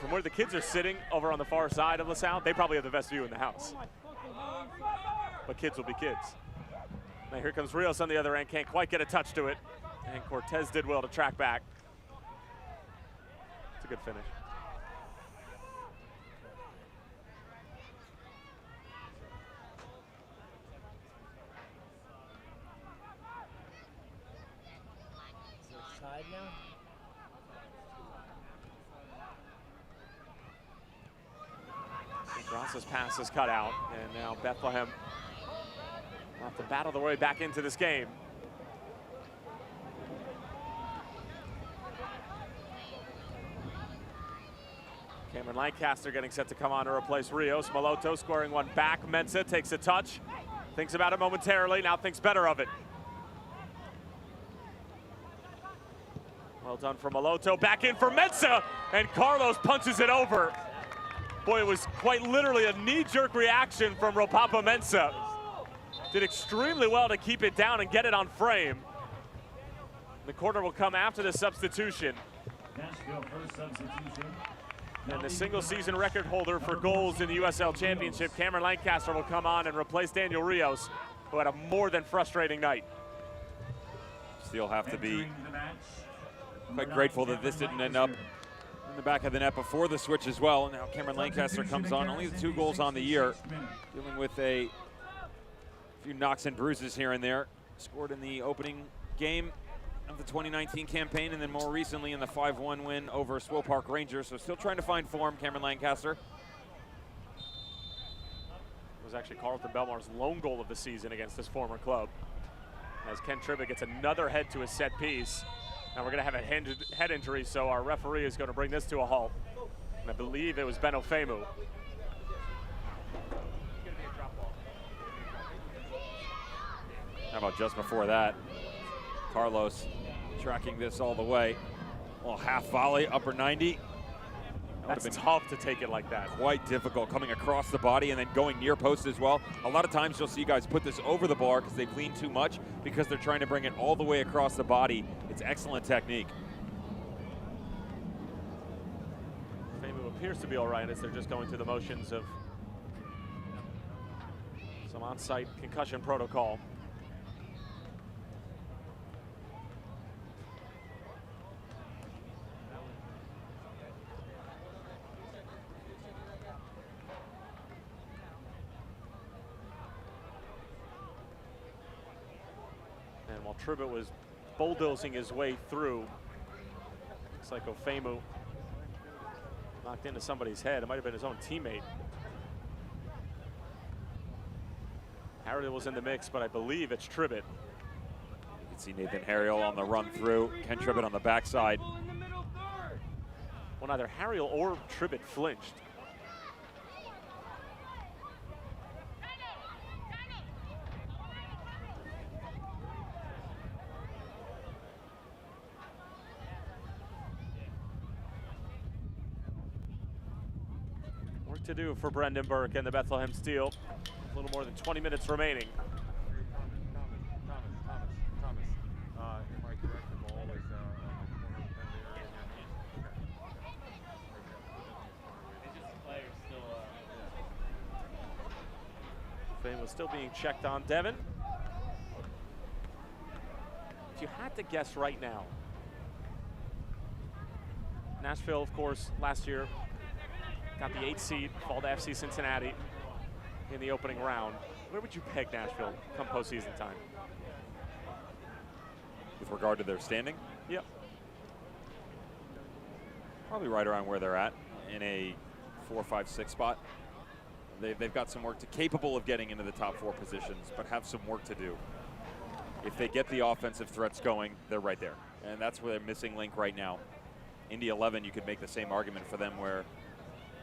from where the kids are sitting over on the far side of LaSalle, they probably have the best view in the house. But kids will be kids. Now here comes Rios on the other end, can't quite get a touch to it. And Cortez did well to track back. It's a good finish. Side now? Grassa's pass is cut out, and now Bethlehem will have to battle their way back into this game. Cameron Lancaster getting set to come on to replace Rios. Moloto scoring one back. Mensah takes a touch, thinks about it momentarily, now thinks better of it. Well done for Moloto, back in for Mensah, and Carlos punches it over. Boy, it was quite literally a knee-jerk reaction from Ropapa Mensah. Did extremely well to keep it down and get it on frame. The corner will come after the substitution. Nashville first substitution. And the single-season record holder for goals in the USL Championship, Cameron Lancaster, will come on and replace Daniel Rios. who had a more than frustrating night. Still have to be quite grateful that this didn't end up in the back of the net before the switch as well. Now Cameron Lancaster comes on, only 2 goals on the year, dealing with a few knocks and bruises here and there. Scored in the opening game of the 2019 campaign, and then more recently in the 5-1 win over Swope Park Rangers. So still trying to find form, Cameron Lancaster. It was actually Carlton Belmar's lone goal of the season against his former club. As Ken Tribbett gets another head to a set piece. And we're going to have a head injury, so our referee is going to bring this to a halt. And I believe it was Ben Ofemu. How about just before that? Carlos tracking this all the way. A little half volley, upper 90. That's been tough to take it like that. Quite difficult, coming across the body and then going near post as well. A lot of times you'll see guys put this over the bar because they've leaned too much, because they're trying to bring it all the way across the body. It's excellent technique. Ofemu appears to be all right as they're just going through the motions of some on-site concussion protocol. And while Tribbett was bulldozing his way through, looks like Ofemu knocked into somebody's head. It might have been his own teammate. Harriel was in the mix, but I believe it's Tribbett. You can see Nathan Harriel on the run through, Ken Tribbett on the backside. Well, neither Harriel or Tribbett flinched. To do for Brendan Burke and the Bethlehem Steel. A little more than 20 minutes remaining. Thomas. Am I correct? The ball is Fame was still being checked on. Devin, if you had to guess right now, Nashville, of course, last year got the 8th seed, fall to FC Cincinnati in the opening round. Where would you peg Nashville come postseason time? With regard to their standing? Yep. Probably right around where they're at, in a 4, 5, 6 spot. They've got some work capable of getting into the top 4 positions, but have some work to do. If they get the offensive threats going, they're right there. And that's where they're missing link right now. Indy 11, you could make the same argument for them, where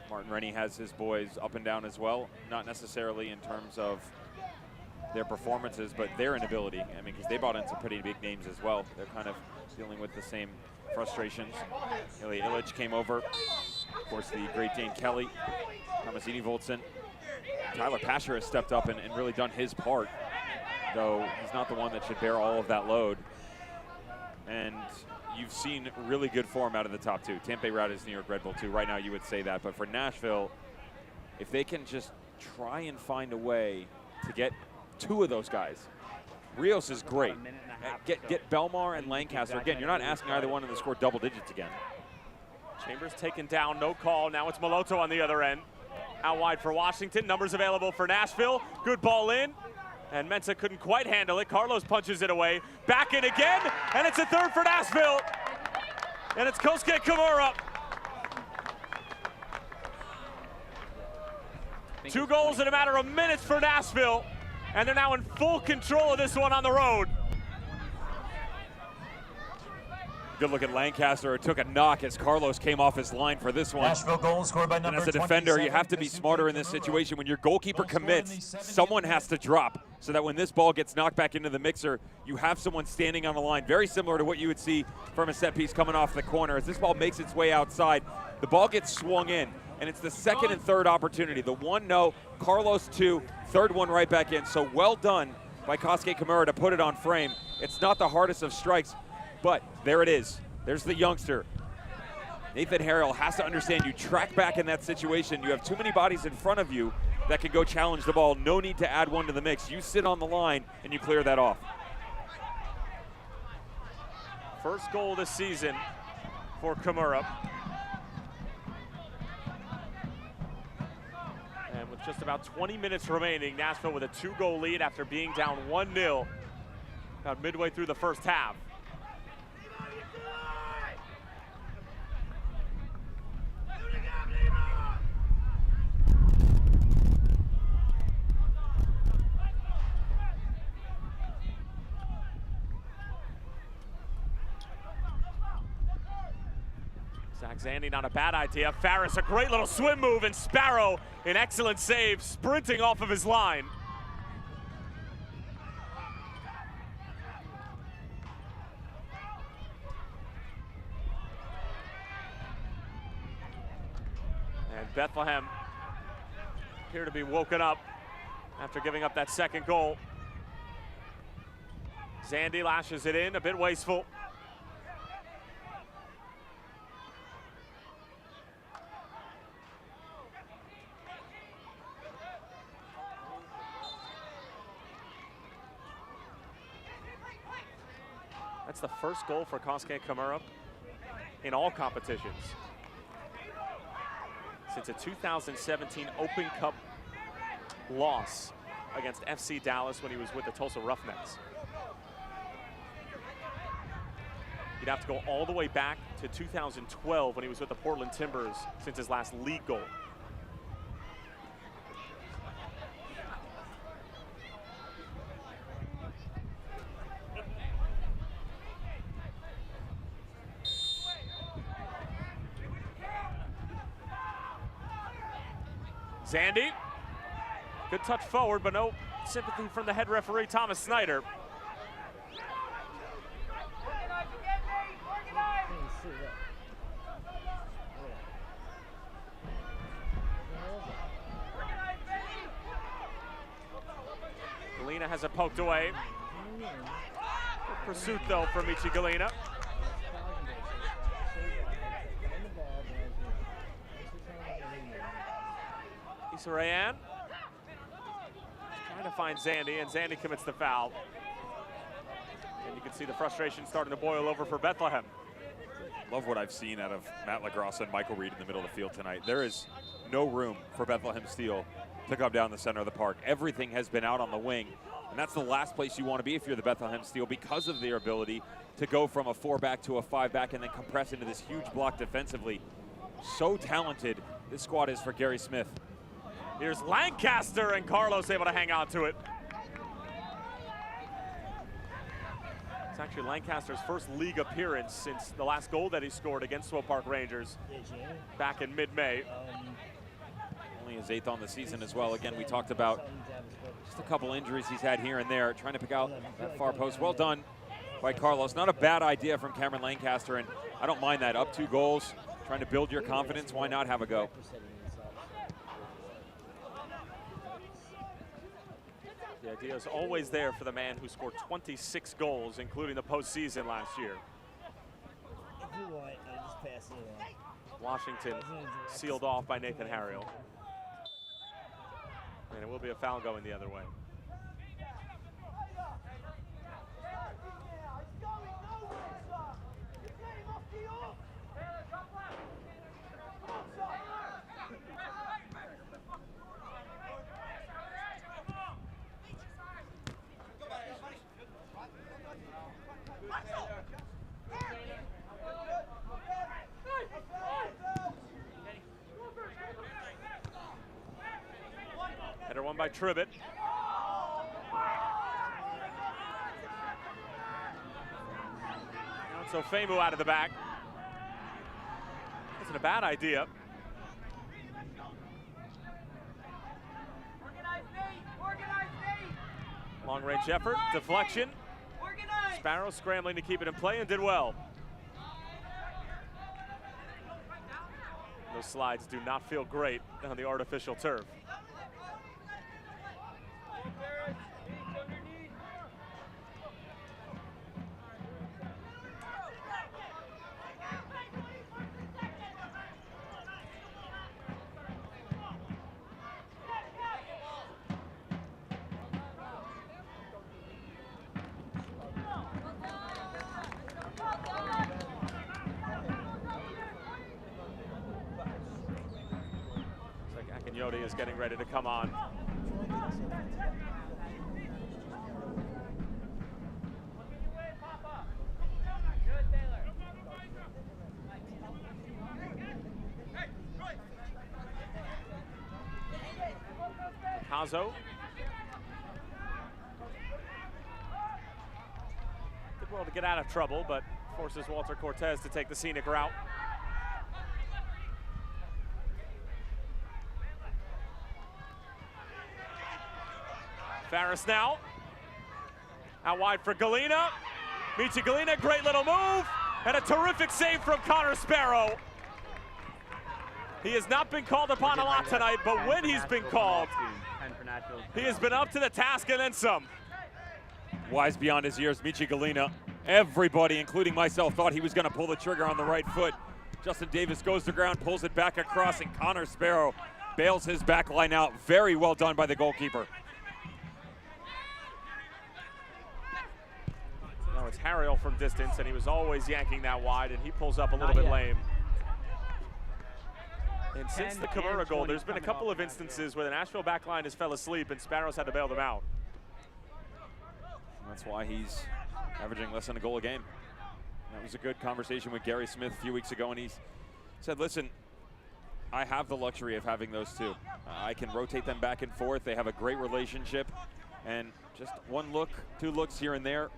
Martin Rennie has his boys up and down as well, not necessarily in terms of their performances, but their inability. I mean, because they bought in some pretty big names as well. They're kind of dealing with the same frustrations. Ilya Illich came over. Of course, the great Dane Kelly, Thomas Enevoldsen. Tyler Pasher has stepped up and really done his part, though he's not the one that should bear all of that load. And you've seen really good form out of the top 2. Tampa Bay Raiders, New York Red Bull 2. Right now you would say that, but for Nashville, if they can just try and find a way to get 2 of those guys. Rios is great. Get Belmar and Lancaster. Again, you're not asking either one of them to score double digits again. Chambers taken down, no call. Now it's Maloto on the other end. Out wide for Washington. Numbers available for Nashville. Good ball in. And Mensah couldn't quite handle it. Carlos punches it away. Back in again, and it's a third for Nashville. And it's Kosuke Kimura. 2 goals in a matter of minutes for Nashville. And they're now in full control of this one on the road. Good look at Lancaster. It took a knock as Carlos came off his line for this one. Nashville goal scored by number and as a defender, you have to be smarter in this situation. When your goalkeeper commits, someone has to drop so that when this ball gets knocked back into the mixer, you have someone standing on the line. Very similar to what you would see from a set piece coming off the corner. As this ball makes its way outside, the ball gets swung in, and it's the second and third opportunity. The 1, no, Carlos 2, third one right back in. So well done by Kosuke Kimura to put it on frame. It's not the hardest of strikes, but there it is. There's the youngster. Nathan Harriel has to understand you track back in that situation. You have too many bodies in front of you, that can go challenge the ball. No need to add one to the mix. You sit on the line and you clear that off. First goal this season for Kimura. And with just about 20 minutes remaining, Nashville with a 2-goal lead after being down 1-0 about midway through the first half. Zach Zandy, not a bad idea. Farris, a great little swim move, and Sparrow, an excellent save, sprinting off of his line. And Bethlehem appear to be woken up after giving up that second goal. Zandy lashes it in, a bit wasteful. That's the first goal for Kosuke Kimura in all competitions since a 2017 Open Cup loss against FC Dallas when he was with the Tulsa Roughnecks. You'd have to go all the way back to 2012 when he was with the Portland Timbers since his last league goal. Zandy, good touch forward, but no sympathy from the head referee, Thomas Snyder. Galena has it poked away. Good pursuit, though, from Michi Galena. Rayan trying to find Zandy, and Zandy commits the foul. And you can see the frustration starting to boil over for Bethlehem. Love what I've seen out of Matt LaGrossa and Michael Reed in the middle of the field tonight. There is no room for Bethlehem Steel to come down the center of the park. Everything has been out on the wing, and that's the last place you want to be if you're the Bethlehem Steel because of their ability to go from a 4-back to a 5-back and then compress into this huge block defensively. So talented this squad is for Gary Smith. Here's Lancaster, and Carlos able to hang on to it. It's actually Lancaster's first league appearance since the last goal that he scored against Swope Park Rangers back in mid-May. Only his 8th on the season as well. Again, we talked about just a couple injuries he's had here and there, trying to pick out that far post. Well done by Carlos. Not a bad idea from Cameron Lancaster, and I don't mind that. Up 2 goals, trying to build your confidence. Why not have a go? The idea is always there for the man who scored 26 goals, including the postseason last year. If you want, I'll just pass it along. Washington sealed off by Nathan Harriel. And it will be a foul going the other way. Header won by Tribbett. So Famu out of the back. Isn't a bad idea. Long range effort, deflection. Sparrow scrambling to keep it in play and did well. Those slides do not feel great on the artificial turf. is getting ready to come on. Hazo. Did well to get out of trouble, but forces Walter Cortez to take the scenic route. Farris now. Out wide for Galena. Michi Galena, great little move. And a terrific save from Connor Sparrow. He has not been called upon a lot tonight, but when he's been called, he has been up to the task and then some. Wise beyond his years, Michi Galena. Everybody, including myself, thought he was going to pull the trigger on the right foot. Justin Davis goes to ground, pulls it back across, and Connor Sparrow bails his back line out. Very well done by the goalkeeper. Now it's Harriel from distance, and he was always yanking that wide, and he pulls up a little bit lame. And since the Kimura goal, there's been a couple of instances where the Nashville back line has fell asleep and Sparrow's had to bail them out. That's why he's averaging less than a goal a game. That was a good conversation with Gary Smith a few weeks ago, and he said, listen, I have the luxury of having those two. I can rotate them back and forth. They have a great relationship, and just one look, two looks here and there.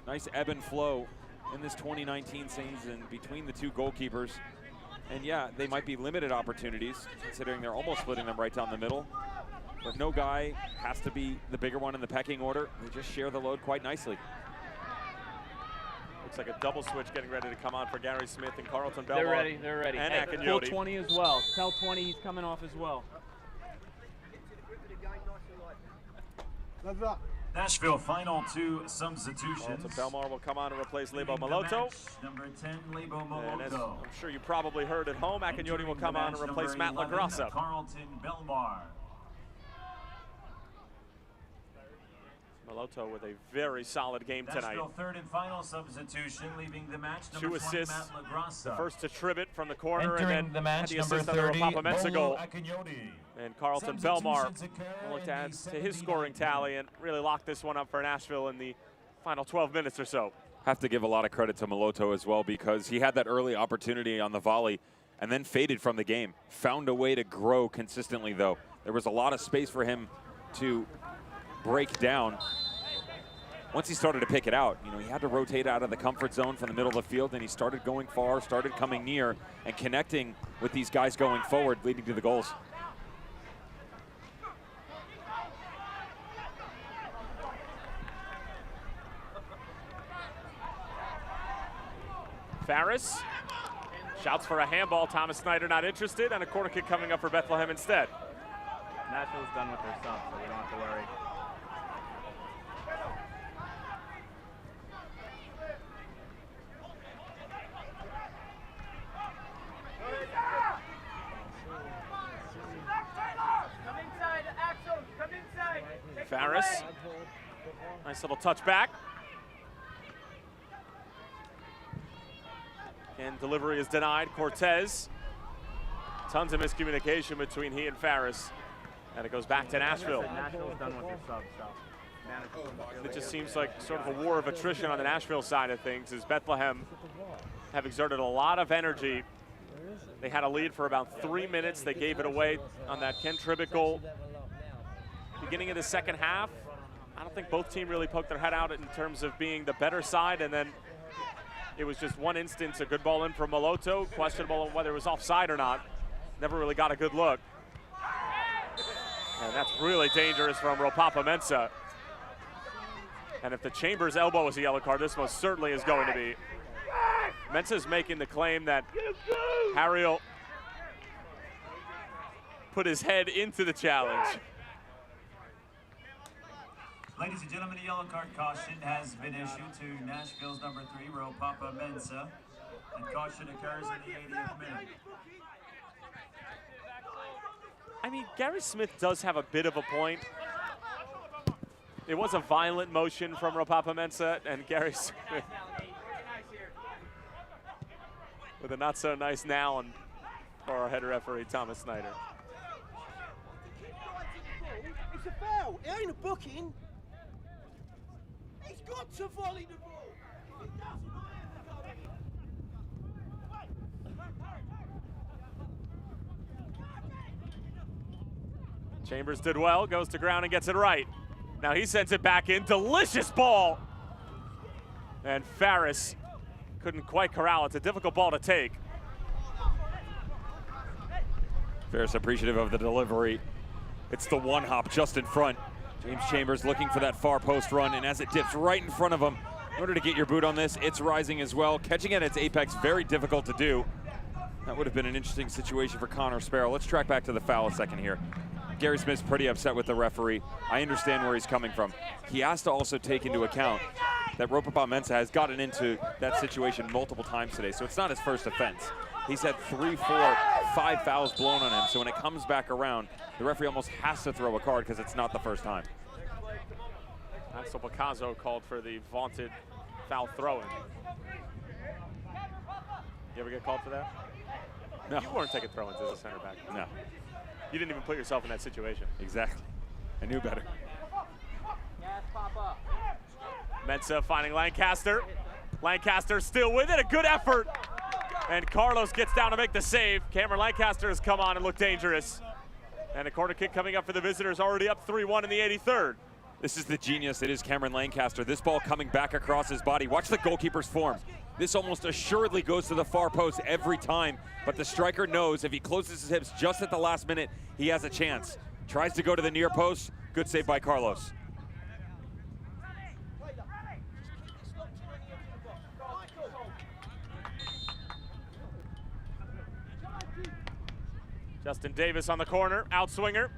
Nice ebb and flow in this 2019 season between the two goalkeepers. And yeah, they might be limited opportunities, considering they're almost splitting them right down the middle. But no guy has to be the bigger one in the pecking order. They just share the load quite nicely. Looks like a double switch getting ready to come on for Gary Smith and Carlton Belmar. They're ready, they're ready. And hey, pull Akinyoti. 20 as well. Tell 20 he's coming off as well. Nashville final two substitutions. Carlton Belmar will come on and replace Lebo Maloto. Number 10, Lebo And as Maloto. I'm sure you probably heard at home, Akinyoti will come on and replace Matt LaGrassa. Carlton Belmar. Maloto with a very solid game tonight. Nashville third and final substitution, leaving the match. Two Number 20, assists. Matt LaGrassa. The first to Tribbett from the corner, Entering and then the match, the number assist on the 30, Rapapa Mensa goal. Akinyoti. And Carlton Belmar will look to add to his scoring tally and really lock this one up for Nashville in the final 12 minutes or so. Have to give a lot of credit to Maloto as well, because he had that early opportunity on the volley and then faded from the game. Found a way to grow consistently, though. There was a lot of space for him to break down. Once he started to pick it out, he had to rotate out of the comfort zone from the middle of the field, and he started going far, started coming near, and connecting with these guys going forward, leading to the goals. Farris shouts for a handball. Thomas Snyder not interested, and a corner kick coming up for Bethlehem instead. Nashville's done with their subs, so we don't have to worry. Farris, nice little touch back. And delivery is denied. Cortez, tons of miscommunication between he and Farris. And it goes back to Nashville. Nashville's done with their subs, so. It just seems like sort of a war of attrition on the Nashville side of things, as Bethlehem have exerted a lot of energy. They had a lead for about 3 minutes. They gave it away on that Ken Tribbett goal. Beginning of the second half, I don't think both teams really poked their head out in terms of being the better side, and then it was just one instance, a good ball in from Maloto, questionable on whether it was offside or not. Never really got a good look. And that's really dangerous from Rapapa Mensa. And if the Chambers elbow is a yellow card, this most certainly is going to be. Mensa's making the claim that Harriel put his head into the challenge. Ladies and gentlemen, a yellow card caution has been issued to Nashville's number 3, Rapapa Mensa. And caution occurs in the 80th minute. I mean, Gary Smith does have a bit of a point. It was a violent motion from Rapapa Mensa, and Gary Smith with a not so nice now for our head referee, Thomas Snyder. It's a foul. It ain't a booking. He's got to volley the ball. If he doesn't, I have to go in. Chambers did well, goes to ground and gets it right. Now he sends it back in, delicious ball. And Farris couldn't quite corral it. It's a difficult ball to take. Farris appreciative of the delivery. It's the one hop just in front. James Chambers looking for that far post run, and as it dips right in front of him, in order to get your boot on this, it's rising as well. Catching it at its apex, very difficult to do. That would have been an interesting situation for Connor Sparrow. Let's track back to the foul a second here. Gary Smith's pretty upset with the referee. I understand where he's coming from. He has to also take into account that Ropapa-Mensah has gotten into that situation multiple times today, so it's not his first offense. He's had 3, 4, 5 fouls blown on him, so when it comes back around, the referee almost has to throw a card because it's not the first time. Axel Picasso called for the vaunted foul throwing. You ever get called for that? No. You weren't taking throw-ins as a center back. No. You didn't even put yourself in that situation. Exactly. I knew better. Mensah finding Lancaster. Lancaster still with it, a good effort. And Carlos gets down to make the save. Cameron Lancaster has come on and looked dangerous. And a corner kick coming up for the visitors, already up 3-1 in the 83rd. This is the genius that is Cameron Lancaster. This ball coming back across his body. Watch the goalkeeper's form. This almost assuredly goes to the far post every time, but the striker knows if he closes his hips just at the last minute, he has a chance. Tries to go to the near post. Good save by Carlos. Justin Davis on the corner, outswinger.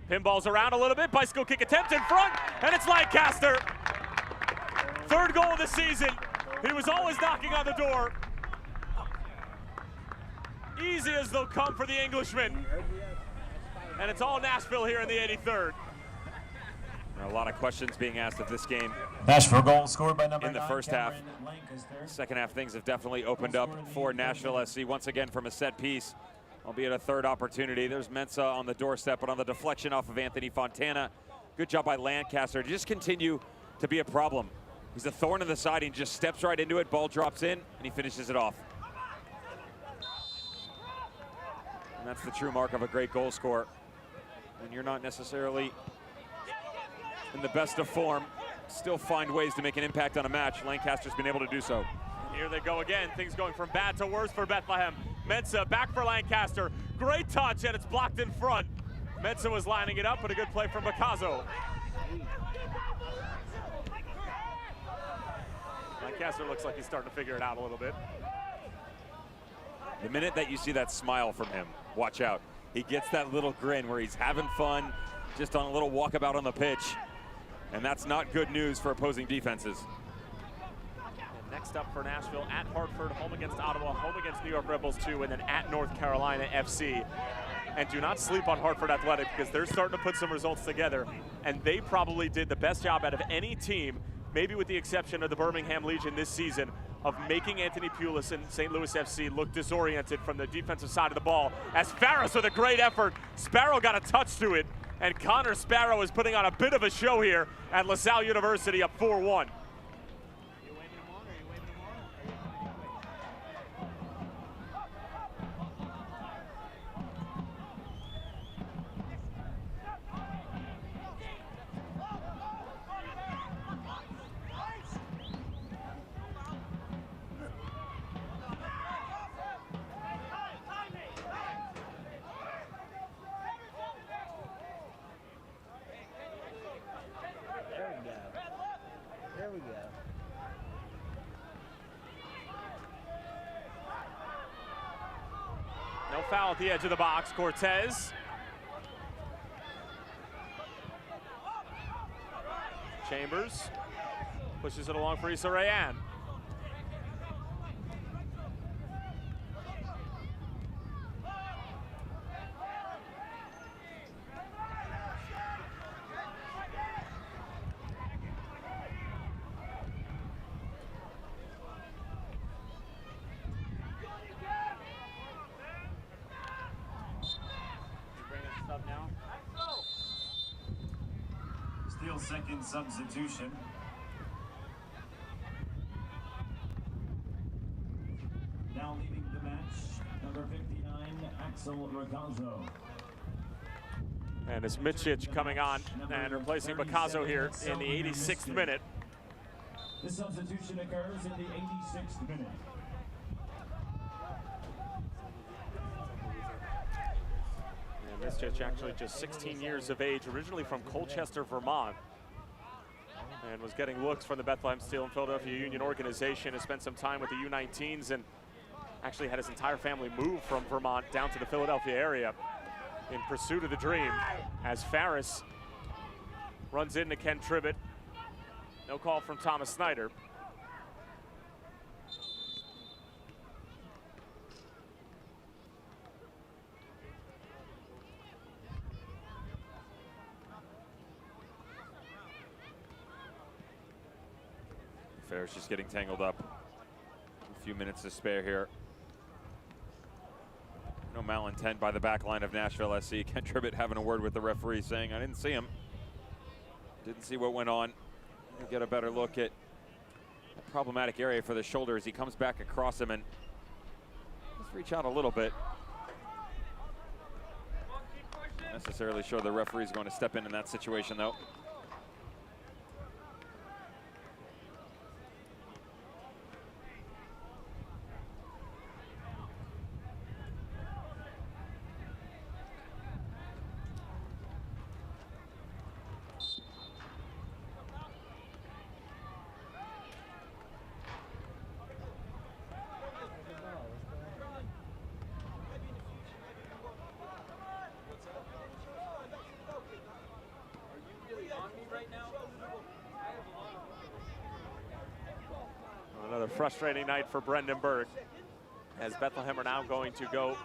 Pinballs around a little bit, bicycle kick attempt in front, and it's Lancaster. Third goal of the season. He was always knocking on the door. Easy as they'll come for the Englishman. And it's all Nashville here in the 83rd. A lot of questions being asked of this game. Nashville goal scored by number in the 9, first half. Cameron Lancaster. Second half, things have definitely opened up for Nashville SC once again from a set piece, albeit a third opportunity. There's Mensah on the doorstep, but on the deflection off of Anthony Fontana. Good job by Lancaster to just continue to be a problem. He's a thorn in the side. He just steps right into it. Ball drops in, and he finishes it off. And that's the true mark of a great goal scorer. When you're not necessarily in the best of form, still find ways to make an impact on a match. Lancaster's been able to do so. Here they go again. Things going from bad to worse for Bethlehem. Mensah back for Lancaster. Great touch, and it's blocked in front. Mensah was lining it up, but a good play from Picasso. Lancaster looks like he's starting to figure it out a little bit. The minute that you see that smile from him, watch out. He gets that little grin where he's having fun, just on a little walkabout on the pitch. And that's not good news for opposing defenses. And next up for Nashville, at Hartford, home against Ottawa, home against New York Rebels 2, and then at North Carolina FC. And do not sleep on Hartford Athletic because they're starting to put some results together. And they probably did the best job out of any team, maybe with the exception of the Birmingham Legion this season, of making Anthony Pulis and St. Louis FC look disoriented from the defensive side of the ball. As Farris with a great effort, Sparrow got a touch to it, and Connor Sparrow is putting on a bit of a show here at LaSalle University, up 4-1. There we go. No foul at the edge of the box. Cortez. Chambers pushes it along for Issa Rayan. Nashville's second substitution. Now leading the match, number 59, Axel Ragazzo. And it's Micic coming on and replacing Bacazzo here in the 86th minute. The substitution occurs in the 86th minute. And Micic actually just 16 years of age, originally from Colchester, Vermont, and was getting looks from the Bethlehem Steel and Philadelphia Union organization. Has spent some time with the U19s and actually had his entire family move from Vermont down to the Philadelphia area in pursuit of the dream, as Farris runs into Ken Tribbett. No call from Thomas Snyder. Farris just getting tangled up. A few minutes to spare here. No malintent by the back line of Nashville SC. Ken Tribbett having a word with the referee saying, I didn't see him. Didn't see what went on. We'll get a better look at a problematic area for the shoulder as he comes back across him and let's reach out a little bit. Not necessarily sure the referee's going to step in that situation though. Another frustrating night for Brendan Burke, as Bethlehem are now going to go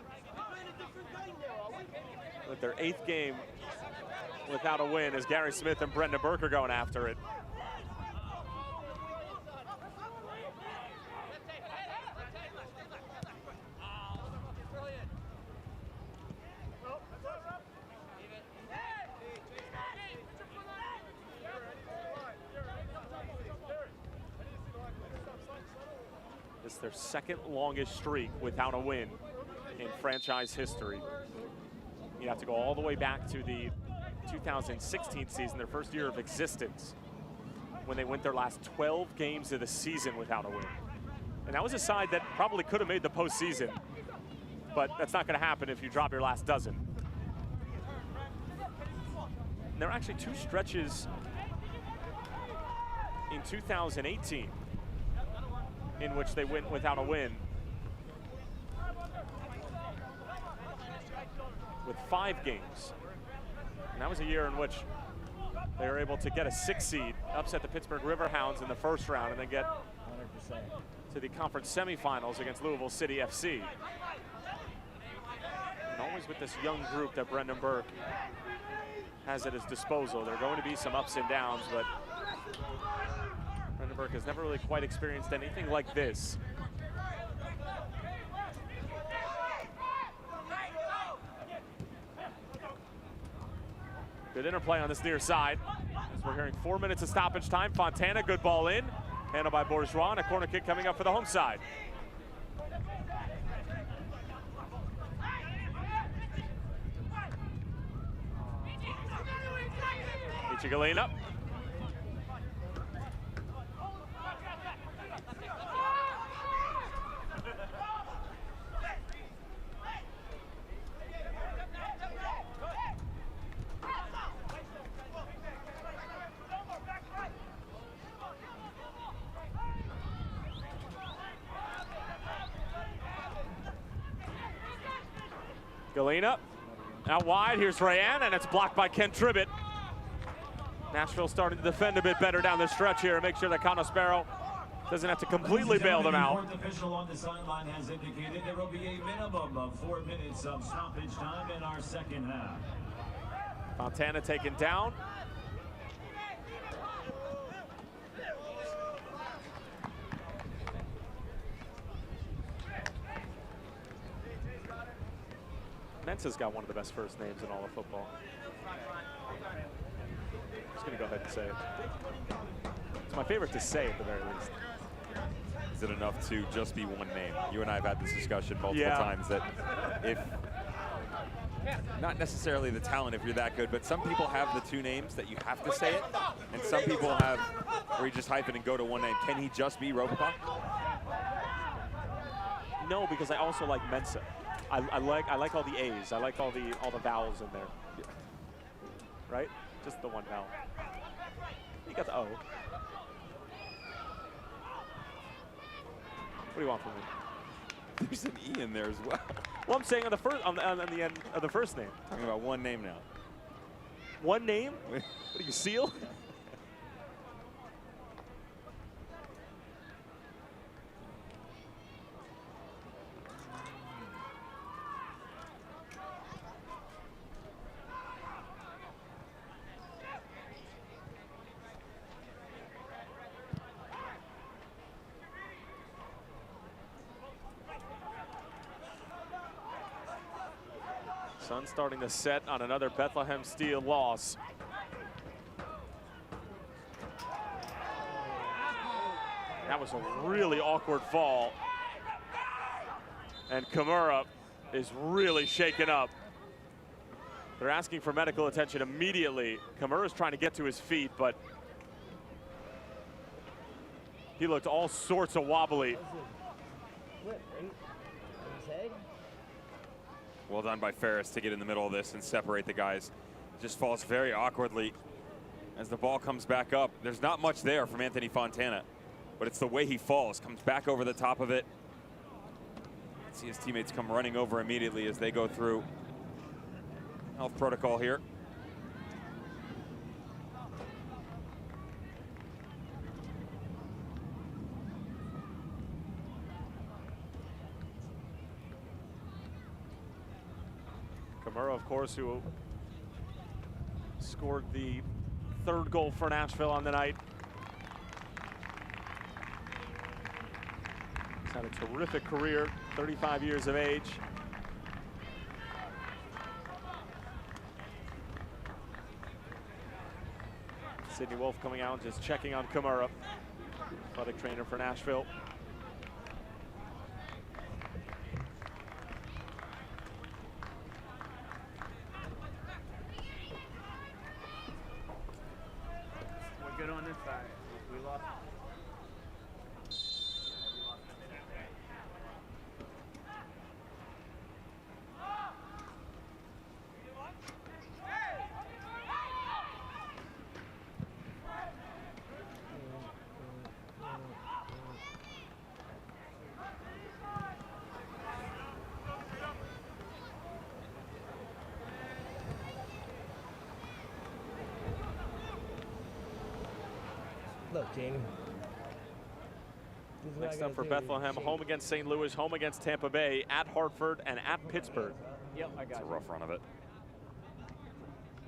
with their 8th game without a win, as Gary Smith and Brendan Burke are going after it. It's their second longest streak without a win in franchise history. You have to go all the way back to the 2016 season, their first year of existence, when they went their last 12 games of the season without a win. And that was a side that probably could have made the postseason, but that's not going to happen if you drop your last dozen. And there are actually 2 stretches in 2018 in which they went without a win, with 5 games. And that was a year in which they were able to get a 6 seed, upset the Pittsburgh Riverhounds in the first round, and then get 100% to the conference semifinals against Louisville City FC. And always with this young group that Brendan Burke has at his disposal. There are going to be some ups and downs, but Brendan Burke has never really quite experienced anything like this. Good interplay on this near side, as we're hearing 4 minutes of stoppage time. Fontana, good ball in, handled by Bourgeois, and a corner kick coming up for the home side. Galena. Galena out wide. Here's Rayan, and it's blocked by Ken Tribbett. Nashville starting to defend a bit better down the stretch here and make sure that Conospero doesn't have to completely bail them out. The official on the sideline has indicated there will be a minimum of 4 minutes of stoppage time in our second half. Fontana taken down. Mensa's got one of the best first names in all of football. He's me to go ahead and say it. It's my favorite to say at the very least. Is it enough to just be one name? You and I have had this discussion multiple times that if, not necessarily the talent if you're that good, but some people have the two names that you have to say it, and some people have where you just hype it and go to one name. Can he just be Ropapa? No, because I also like Mensa. I like all the A's. I like all the vowels in there. Yeah. Right? Just the one vowel. You got the O. What do you want from me? There's an E in there as well. Well, I'm saying on the end of the first name. Talking about one name now. One name? What do you seal? Sun starting to set on another Bethlehem Steel loss. That was a really awkward fall. And Kimura is really shaken up. They're asking for medical attention immediately. Kimura's trying to get to his feet, but he looked all sorts of wobbly. Well done by Ferris to get in the middle of this and separate the guys. Just falls very awkwardly as the ball comes back up. There's not much there from Anthony Fontana, but it's the way he falls. Comes back over the top of it. See his teammates come running over immediately as they go through health protocol here. Kimura, of course, who scored the third goal for Nashville on the night. He's had a terrific career, 35 years of age. Sidney Wolf coming out and just checking on Kimura, athletic trainer for Nashville. Good on this side. We lost. Look, Jamie. Next up for Bethlehem, home against St. Louis, home against Tampa Bay, at Hartford, and at Pittsburgh. Yep, I got It's a rough run of it.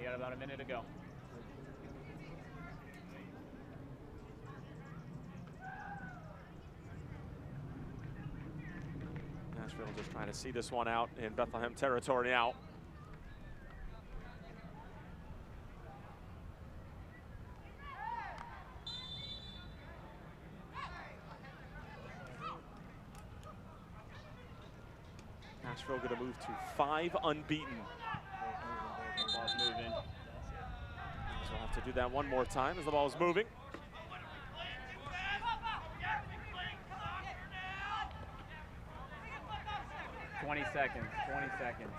You got about a minute to go. Nashville just trying to see this one out in Bethlehem territory now. Nashville going to move to 5 unbeaten. Ball's moving. So we'll have to do that one more time as the ball is moving. $20 seconds. 20 seconds.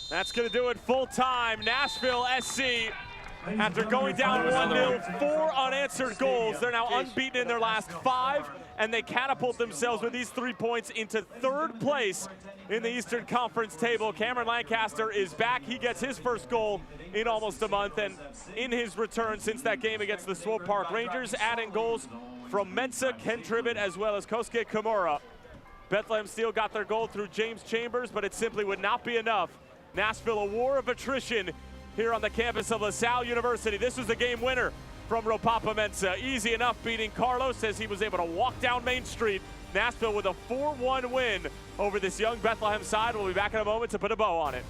That's going to do it full time. Nashville SC, after going down 1-0, 4 unanswered goals. They're now unbeaten in their last 5, and they catapult themselves with these 3 points into 3rd place in the Eastern Conference table. Cameron Lancaster is back. He gets his first goal in almost a month, and in his return since that game against the Swope Park Rangers, adding goals from Mensah, Ken Tribbett, as well as Kosuke Kimura. Bethlehem Steel got their goal through James Chambers, but it simply would not be enough. Nashville, a war of attrition here on the campus of LaSalle University. This was the game winner from Ropapa Mensa. Easy enough beating Carlos as he was able to walk down Main Street. Nashville with a 4-1 win over this young Bethlehem side. We'll be back in a moment to put a bow on it.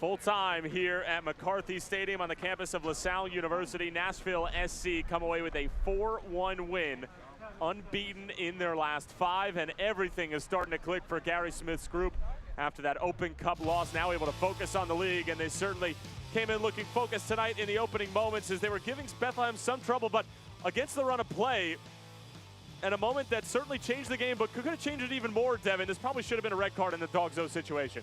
Full time here at McCarthy Stadium on the campus of LaSalle University. Nashville SC come away with a 4-1 win, unbeaten in their last 5, and everything is starting to click for Gary Smith's group after that Open Cup loss. Now able to focus on the league, and they certainly came in looking focused tonight in the opening moments as they were giving Bethlehem some trouble, but against the run of play, and a moment that certainly changed the game, but could have changed it even more, Devin. This probably should have been a red card in the Dog-O situation.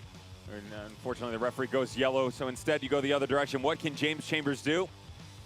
And unfortunately, the referee goes yellow, so instead you go the other direction. What can James Chambers do?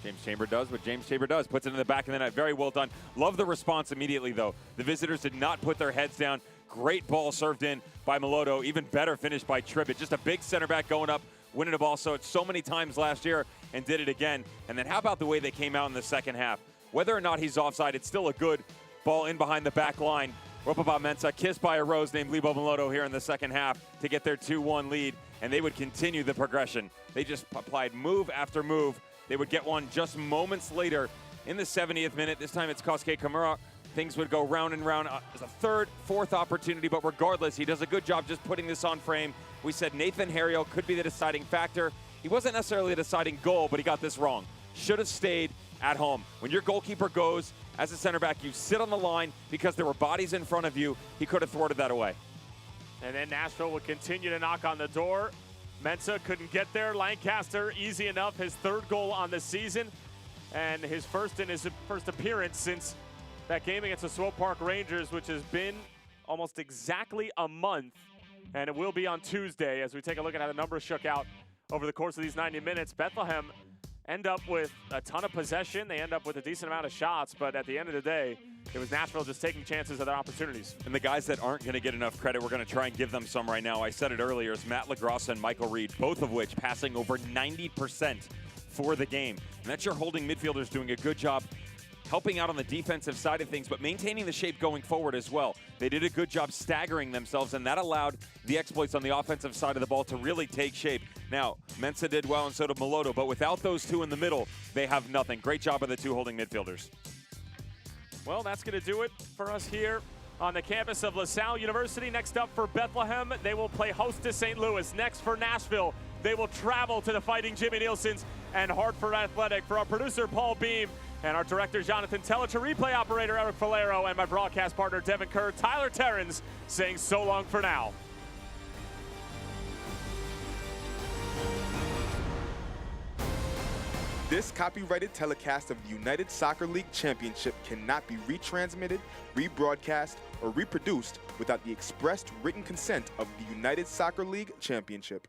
James Chambers does what James Chambers does, puts it in the back of the net. Very well done. Love the response immediately, though. The visitors did not put their heads down. Great ball served in by Meloto. Even better finish by Tribbett. Just a big center back going up, winning a ball so many times last year, and did it again. And then how about the way they came out in the second half? Whether or not he's offside, it's still a good ball in behind the back line. Ropapa Mensa kissed by a rose named Lebo Meloto here in the second half to get their 2-1 lead, and they would continue the progression. They just applied move after move. They would get one just moments later in the 70th minute. This time it's Kosuke Kimura. Things would go round and round. It's a third, fourth opportunity, but regardless, he does a good job just putting this on frame. We said Nathan Harriel could be the deciding factor. He wasn't necessarily the deciding goal, but he got this wrong. Should have stayed at home. When your goalkeeper goes, as a center back, you sit on the line because there were bodies in front of you. He could have thwarted that away. And then Nashville would continue to knock on the door. Mensa couldn't get there. Lancaster, easy enough, his third goal on the season, and his first in his first appearance since that game against the Swope Park Rangers, which has been almost exactly a month, and it will be on Tuesday as we take a look at how the numbers shook out over the course of these 90 minutes. Bethlehem end up with a ton of possession. They end up with a decent amount of shots, but at the end of the day, it was Nashville just taking chances of their opportunities. And the guys that aren't going to get enough credit, we're going to try and give them some right now. I said it earlier, is Matt LaGrossa and Michael Reed, both of which passing over 90% for the game. And that's your holding midfielders doing a good job helping out on the defensive side of things, but maintaining the shape going forward as well. They did a good job staggering themselves, and that allowed the exploits on the offensive side of the ball to really take shape. Now, Mensa did well, and so did Meloto, but without those two in the middle, they have nothing. Great job of the two holding midfielders. Well, that's going to do it for us here on the campus of LaSalle University. Next up for Bethlehem, they will play host to St. Louis. Next for Nashville, they will travel to the Fighting Jimmy Nielsen's and Hartford Athletic. For our producer, Paul Beam, and our director, Jonathan Teller, to replay operator, Eric Falero, and my broadcast partner, Devin Kerr, Tyler Terrens, saying so long for now. This copyrighted telecast of the United Soccer League Championship cannot be retransmitted, rebroadcast, or reproduced without the expressed written consent of the United Soccer League Championship.